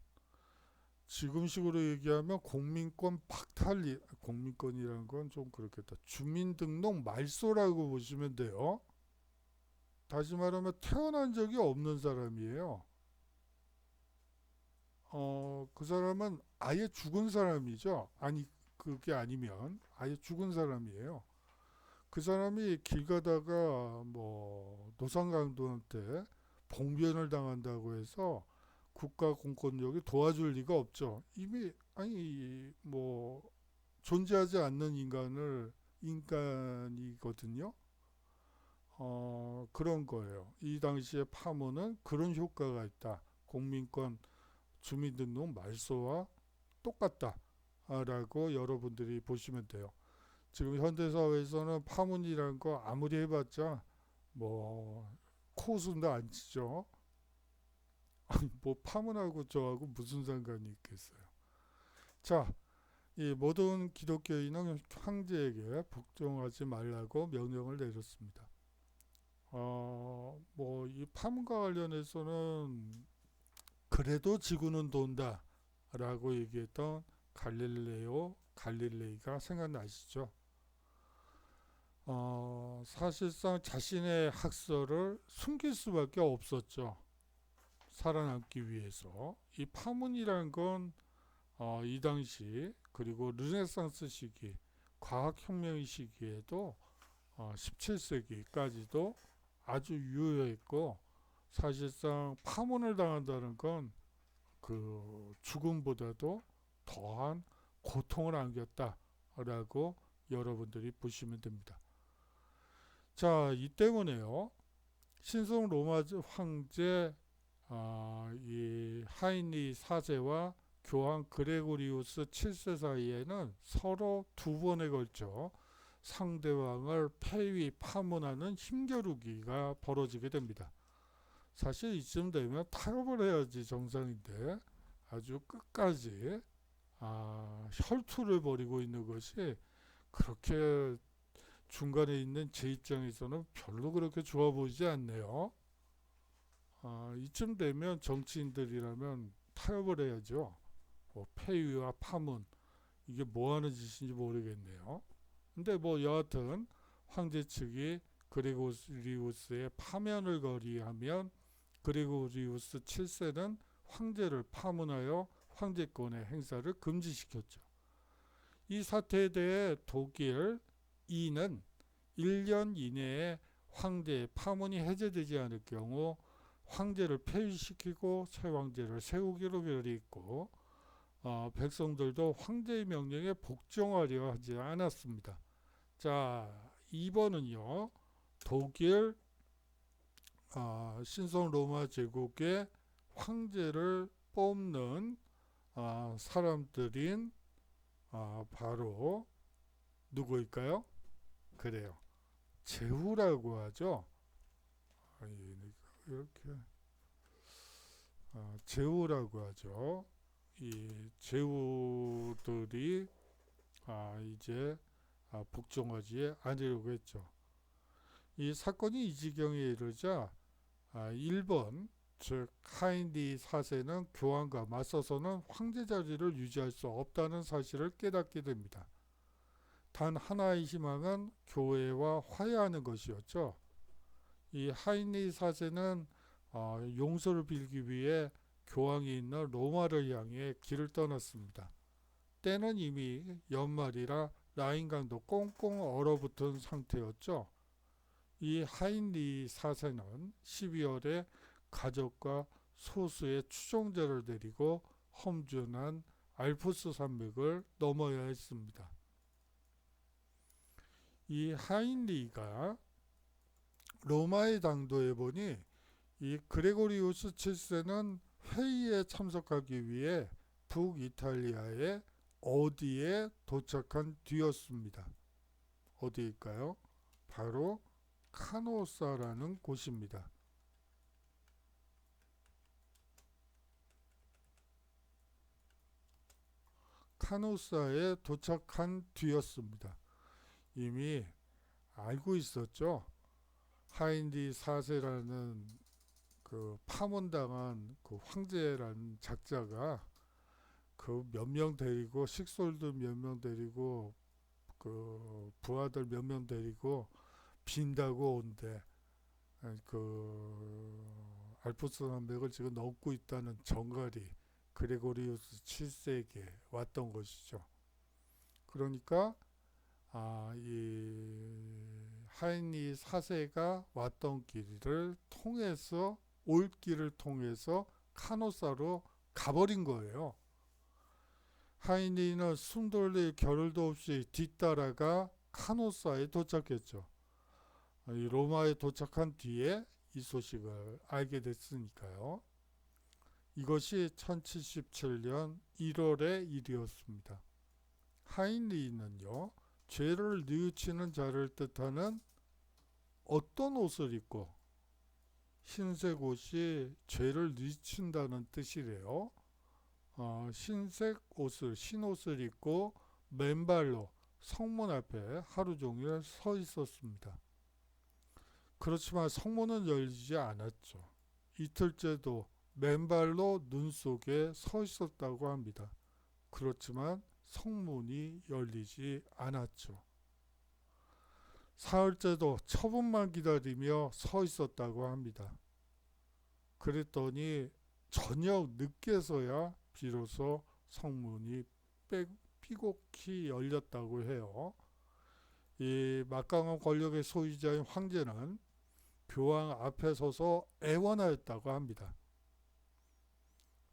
지금식으로 얘기하면 공민권 박탈이, 공민권이라는 건 좀 그렇겠다. 주민등록 말소라고 보시면 돼요. 다시 말하면 태어난 적이 없는 사람이에요. 그 사람은 아예 죽은 사람이죠. 아니, 그게 아니면 아예 죽은 사람이에요. 그 사람이 길 가다가 뭐 노상강도한테 봉변을 당한다고 해서 국가 공권력이 도와줄 리가 없죠. 이미 뭐 존재하지 않는 인간이거든요. 그런 거예요. 이 당시에 파문은 그런 효과가 있다. 공민권 주민등록 말소와 똑같다라고 여러분들이 보시면 돼요. 지금 현대사회에서는 파문이라는 거 아무리 해봤자 뭐 코웃음도 안 치죠. 뭐 파문하고 저하고 무슨 상관이 있겠어요. 자, 이 모든 기독교인은 황제에게 복종하지 말라고 명령을 내렸습니다. 뭐 이 파문과 관련해서는 그래도 지구는 돈다라고 얘기했던 갈릴레이가 생각나시죠? 사실상 자신의 학설을 숨길 수밖에 없었죠. 살아남기 위해서. 이 파문이라는 건 이 당시 그리고 르네상스 시기, 과학혁명 시기에도 17세기까지도 아주 유효했고 사실상 파문을 당한다는 건 그 죽음보다도 더한 고통을 안겼다라고 여러분들이 보시면 됩니다. 자, 이 때문에요. 신성 로마 황제 이 하인리 4세와 교황 그레고리우스 7세 사이에는 서로 두 번에 걸쳐 상대왕을 폐위 파문하는 힘겨루기가 벌어지게 됩니다. 사실 이쯤 되면 타협을 해야지 정상인데 아주 끝까지 혈투를 벌이고 있는 것이 그렇게 중간에 있는 제 입장에서는 별로 그렇게 좋아 보이지 않네요. 이쯤 되면 정치인들이라면 타협을 해야죠. 뭐 폐위와 파문 이게 뭐 하는 짓인지 모르겠네요. 근데 뭐 여하튼 황제 측이 그레고리우스의 파면을 거리하면 그레고리우스 7세는 황제를 파문하여 황제권의 행사를 금지시켰죠. 이 사태에 대해 독일 이는 1년 이내에 황제의 파문이 해제되지 않을 경우 황제를 폐위시키고 새 황제를 세우기로 결의했고 백성들도 황제의 명령에 복종하려 하지 않았습니다. 자, 2번은요. 독일 신성 로마 제국의 황제를 뽑는 사람들인 바로 누구일까요? 그래요. 제후라고 하죠. 이렇게 제후라고 하죠. 이 제후들이 이제 복종하지 않으려고 했죠. 이 사건이 이 지경에 이르자 1번 즉 하인리 4세는 교황과 맞서서는 황제 자리를 유지할 수 없다는 사실을 깨닫게 됩니다. 단 하나의 희망은 교회와 화해하는 것이었죠. 이 하인리 4세는 용서를 빌기 위해 교황이 있는 로마를 향해 길을 떠났습니다. 때는 이미 연말이라 라인강도 꽁꽁 얼어붙은 상태였죠. 이 하인리 4세는 12월에 가족과 소수의 추종자를 데리고 험준한 알프스 산맥을 넘어야 했습니다. 이 하인리가 로마에 당도해 보니 이 그레고리우스 7세는 회의에 참석하기 위해 북이탈리아의 어디에 도착한 뒤였습니다. 어디일까요? 바로 카노사라는 곳입니다. 카노사에 도착한 뒤였습니다. 이미 알고 있었죠. 하인리 4세라는 그 파문당한 그 황제라는 작자가 그 몇 명 데리고 식솔들 몇 명 데리고 그 부하들 몇 명 데리고 빈다고 온대. 그 알프스 산맥을 지금 넘고 있다는 정갈이 그레고리우스 7세에게 왔던 것이죠. 그러니까 이 하인리 4세가 왔던 길을 통해서 올 길을 통해서 카노사로 가버린 거예요. 하인리는 숨 돌릴 겨를도 없이 뒤따라가 카노사에 도착했죠. 이 로마에 도착한 뒤에 이 소식을 알게 됐으니까요. 이것이 1077년 1월의 일이었습니다. 하인리는요, 죄를 뉘우치는 자를 뜻하는 어떤 옷을 입고, 흰색 옷이 죄를 뉘우친다는 뜻이래요. 흰색 옷을, 흰 옷을 입고 맨발로 성문 앞에 하루 종일 서 있었습니다. 그렇지만 성문은 열리지 않았죠. 이틀째도 맨발로 눈 속에 서 있었다고 합니다. 그렇지만 성문이 열리지 않았죠. 사흘째도 처분만 기다리며 서 있었다고 합니다. 그랬더니 저녁 늦게서야 비로소 성문이 삐곡히 열렸다고 해요. 이 막강한 권력의 소유자인 황제는 교황 앞에 서서 애원하였다고 합니다.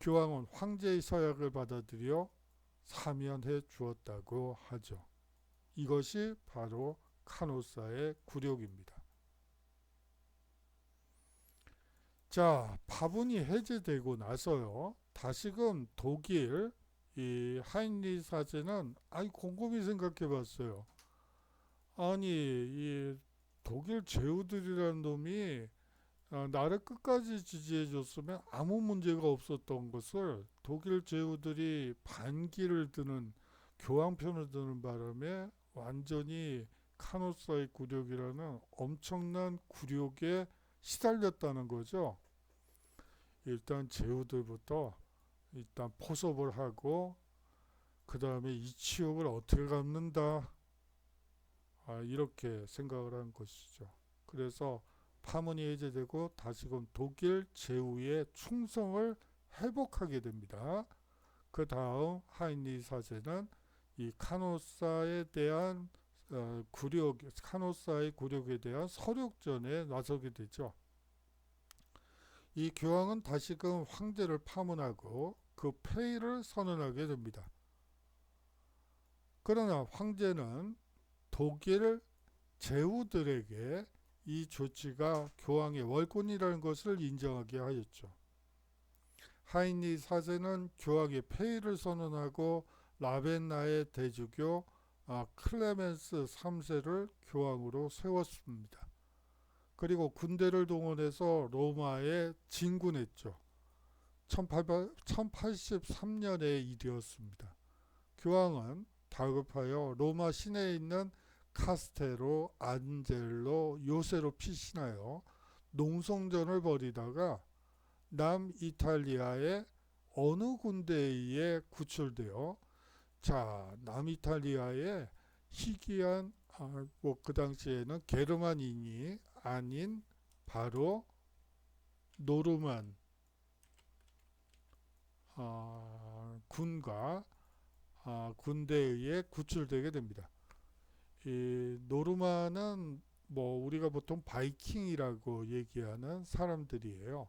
교황은 황제의 서약을 받아들여 사면해 주었다고 하죠. 이것이 바로 카노사의 굴욕입니다. 자, 파분이 해제되고 나서요. 다시금 독일 이 하인리 사제는 곰곰이 생각해 봤어요. 아니, 이 독일 제후들이라는 놈이 나를 끝까지 지지해 줬으면 아무 문제가 없었던 것을 독일 제후들이 반기를 드는 교황 편을 드는 바람에 완전히 카노사의 굴욕이라는 엄청난 굴욕에 시달렸다는 거죠. 일단 제후들부터 일단 포섭을 하고 그 다음에 이 치욕을 어떻게 갚는다, 이렇게 생각을 한 것이죠. 그래서 파문이 해제되고 다시금 독일 제후의 충성을 회복하게 됩니다. 그 다음 하인리 사제는 이 카노사에 대한 카노사의 굴욕에 대한 서력전에 나서게 되죠. 이 교황은 다시금 황제를 파문하고 그 폐위를 선언하게 됩니다. 그러나 황제는 독일 제후들에게 이 조치가 교황의 월권이라는 것을 인정하게 하였죠. 하인리 사제는 교황의 폐위를 선언하고 라벤나의 대주교 클레멘스 3세를 교황으로 세웠습니다. 그리고 군대를 동원해서 로마에 진군했죠. 1083년의 일이었습니다. 교황은 다급하여 로마 시내에 있는 카스테로, 안젤로, 요새로 피신하여 농성전을 벌이다가 남이탈리아의 어느 군대에 의해 구출되어 남이탈리아의 희귀한 그 당시에는 게르만인이 아닌 바로 노르만 군과 군대에 의해 구출되게 됩니다. 이 노르만은 우리가 보통 바이킹이라고 얘기하는 사람들이에요.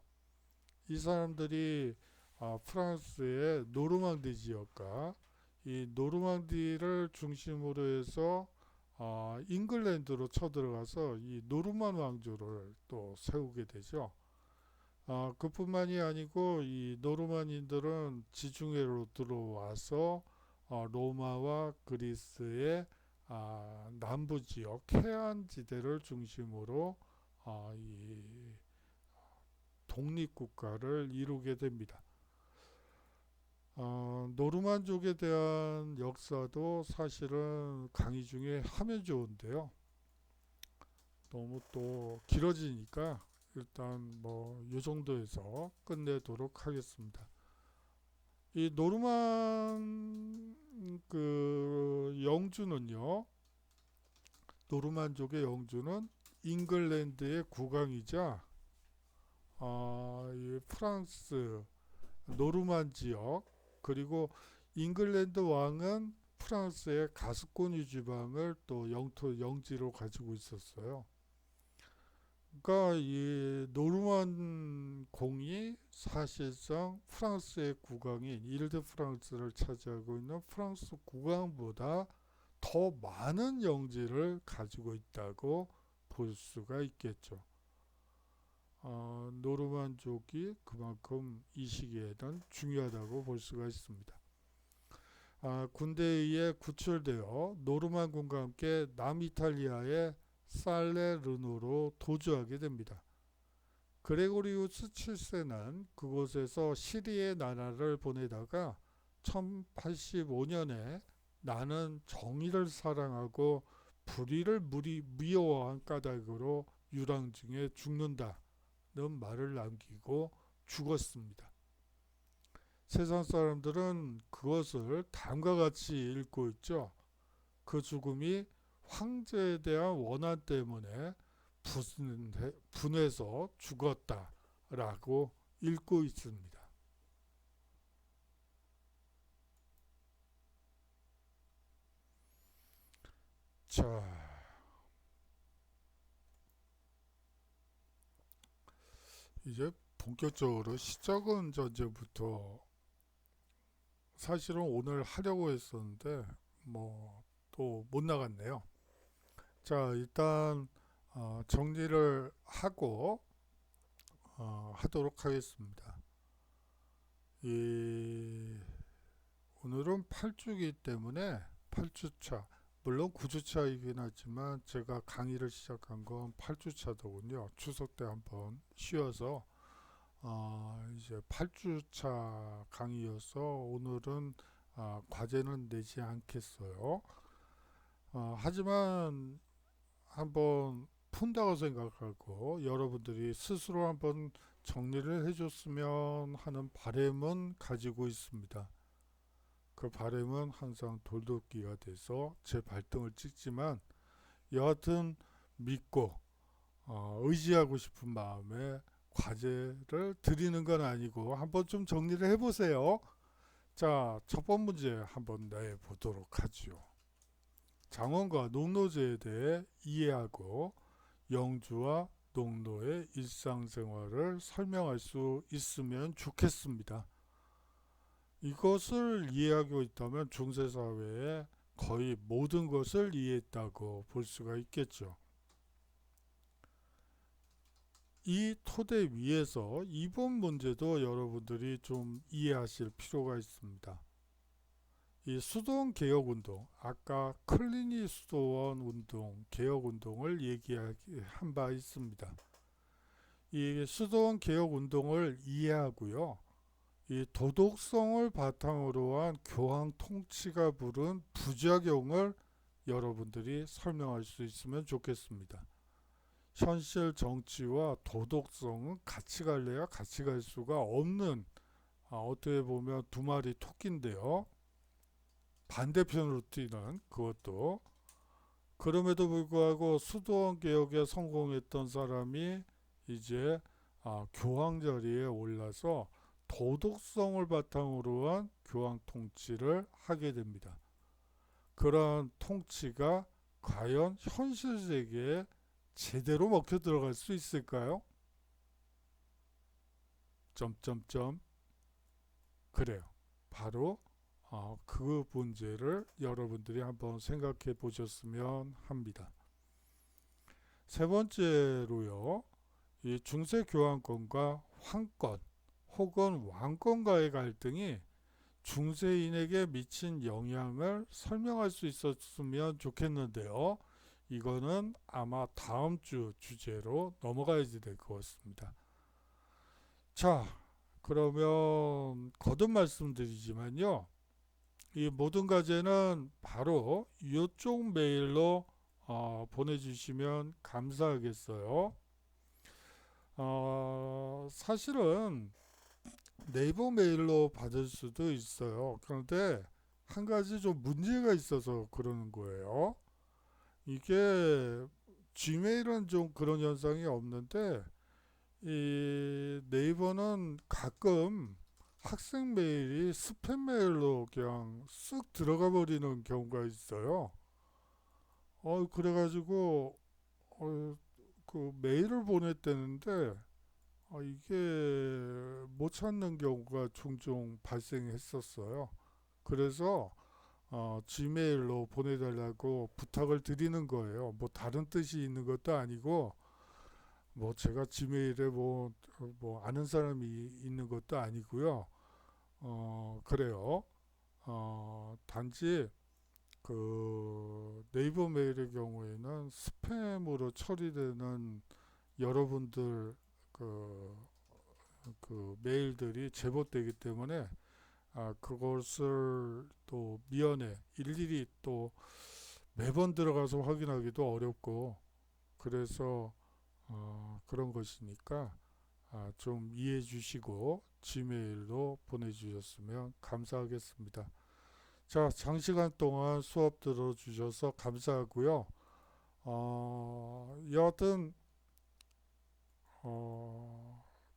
이 사람들이 프랑스의 노르망디 지역과 이 노르망디를 중심으로 해서 잉글랜드로 쳐들어가서 이 노르만 왕조를 또 세우게 되죠. 그뿐만이 아니고 이 노르만인들은 지중해로 들어와서 로마와 그리스의 남부 지역 해안지대를 중심으로 이 독립국가를 이루게 됩니다. 노르만족에 대한 역사도 사실은 강의 중에 하면 좋은데요. 너무 또 길어지니까 일단 이 정도에서 끝내도록 하겠습니다. 이 노르만 영주는요, 노르만족의 영주는 잉글랜드의 국왕이자 이 프랑스 노르만 지역, 그리고 잉글랜드 왕은 프랑스의 가스코니 지방을 또 영지로 가지고 있었어요. 그러니까 이 노르만 공이 사실상 프랑스의 국왕인 일드 프랑스를 차지하고 있는 프랑스 국왕보다 더 많은 영지를 가지고 있다고 볼 수가 있겠죠. 노르만족이 그만큼 이 시기에는 중요하다고 볼 수가 있습니다. 군대에 의해 구출되어 노르만군과 함께 남이탈리아의 살레르노로 도주하게 됩니다. 그레고리우스 7세는 그곳에서 시리의 나라를 보내다가 1085년에 나는 정의를 사랑하고 불의를 미워한 까닭으로 유랑 중에 죽는다 는 말을 남기고 죽었습니다. 세상 사람들은 그것을 다음과 같이 읽고 있죠. 그 죽음이 황제에 대한 원한 때문에 분해서 죽었다라고 읽고 있습니다. 자, 이제 본격적으로 시작은 전제부터 사실은 오늘 하려고 했었는데 뭐 또 못 나갔네요. 자, 일단 정리를 하고 하도록 하겠습니다. 이 오늘은 8주기 때문에 8주차, 물론 9주차이긴 하지만 제가 강의를 시작한 건 8주차더군요. 추석 때 한번 쉬어서 이제 8주차 강의여서 오늘은 과제는 내지 않겠어요. 하지만 한번 푼다고 생각하고 여러분들이 스스로 한번 정리를 해줬으면 하는 바람은 가지고 있습니다. 그 바람은 항상 돌돌기가 돼서 제 발등을 찍지만 여하튼 믿고 의지하고 싶은 마음에 과제를 드리는 건 아니고 한번 좀 정리를 해보세요. 자, 첫 번째 문제 한번 내보도록 하죠. 장원과 농노제에 대해 이해하고 영주와 농노의 일상생활을 설명할 수 있으면 좋겠습니다. 이것을 이해하고 있다면 중세사회의 거의 모든 것을 이해했다고 볼 수가 있겠죠. 이 토대 위에서 이번 문제도 여러분들이 좀 이해하실 필요가 있습니다. 이 수도원 개혁운동, 아까 클리니 수도원 운동, 개혁운동을 얘기한 바 있습니다. 이 수도원 개혁운동을 이해하고요. 이 도덕성을 바탕으로 한 교황 통치가 부른 부작용을 여러분들이 설명할 수 있으면 좋겠습니다. 현실 정치와 도덕성은 같이 갈래야 같이 갈 수가 없는 어떻게 보면 두 마리 토끼인데요. 반대편으로 뛰는 그것도 그럼에도 불구하고 수도원 개혁에 성공했던 사람이 이제 교황 자리에 올라서 도덕성을 바탕으로 한 교황 통치를 하게 됩니다. 그러한 통치가 과연 현실 세계에 제대로 먹혀 들어갈 수 있을까요? 점점점 그래요. 바로 그 문제를 여러분들이 한번 생각해 보셨으면 합니다. 세 번째로요. 이 중세 교황권과 황권 혹은 왕권과의 갈등이 중세인에게 미친 영향을 설명할 수 있었으면 좋겠는데요. 이거는 아마 다음 주 주제로 넘어가야지 될 것 같습니다. 자, 그러면 거듭 말씀드리지만요. 이 모든 과제는 바로 이쪽 메일로 보내주시면 감사하겠어요. 사실은 네이버 메일로 받을 수도 있어요. 그런데 한 가지 좀 문제가 있어서 그러는 거예요. 이게 지메일은 좀 그런 현상이 없는데 이 네이버는 가끔 학생 메일이 스팸 메일로 그냥 쓱 들어가 버리는 경우가 있어요. 그래가지고 그 메일을 보냈다는데 이게 못 찾는 경우가 종종 발생했었어요. 그래서 지메일로 보내달라고 부탁을 드리는 거예요. 뭐 다른 뜻이 있는 것도 아니고 뭐 제가 지메일에 뭐 아는 사람이 있는 것도 아니고요. 그래요. 단지 그 네이버 메일의 경우에는 스팸으로 처리되는 여러분들 그, 그 메일들이 제보되기 때문에 그것을 또 미연에 일일이 또 매번 들어가서 확인하기도 어렵고 그래서 그런 것이니까 좀 이해해 주시고 지메일로 보내주셨으면 감사하겠습니다. 자, 장시간 동안 수업 들어주셔서 감사하고요. 여하튼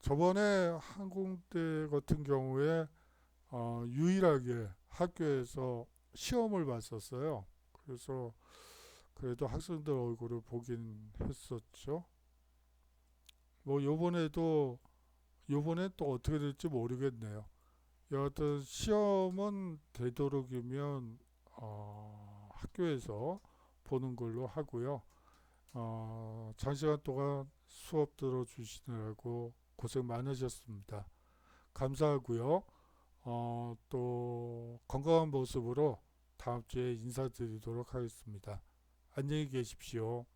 저번에 항공대 같은 경우에 유일하게 학교에서 시험을 봤었어요. 그래서 그래도 학생들 얼굴을 보긴 했었죠. 뭐 요번에 또 어떻게 될지 모르겠네요. 여하튼 시험은 되도록이면 학교에서 보는 걸로 하고요. 장시간 동안 수업 들어주시느라고 고생 많으셨습니다. 감사하고요. 또 건강한 모습으로 다음 주에 인사드리도록 하겠습니다. 안녕히 계십시오.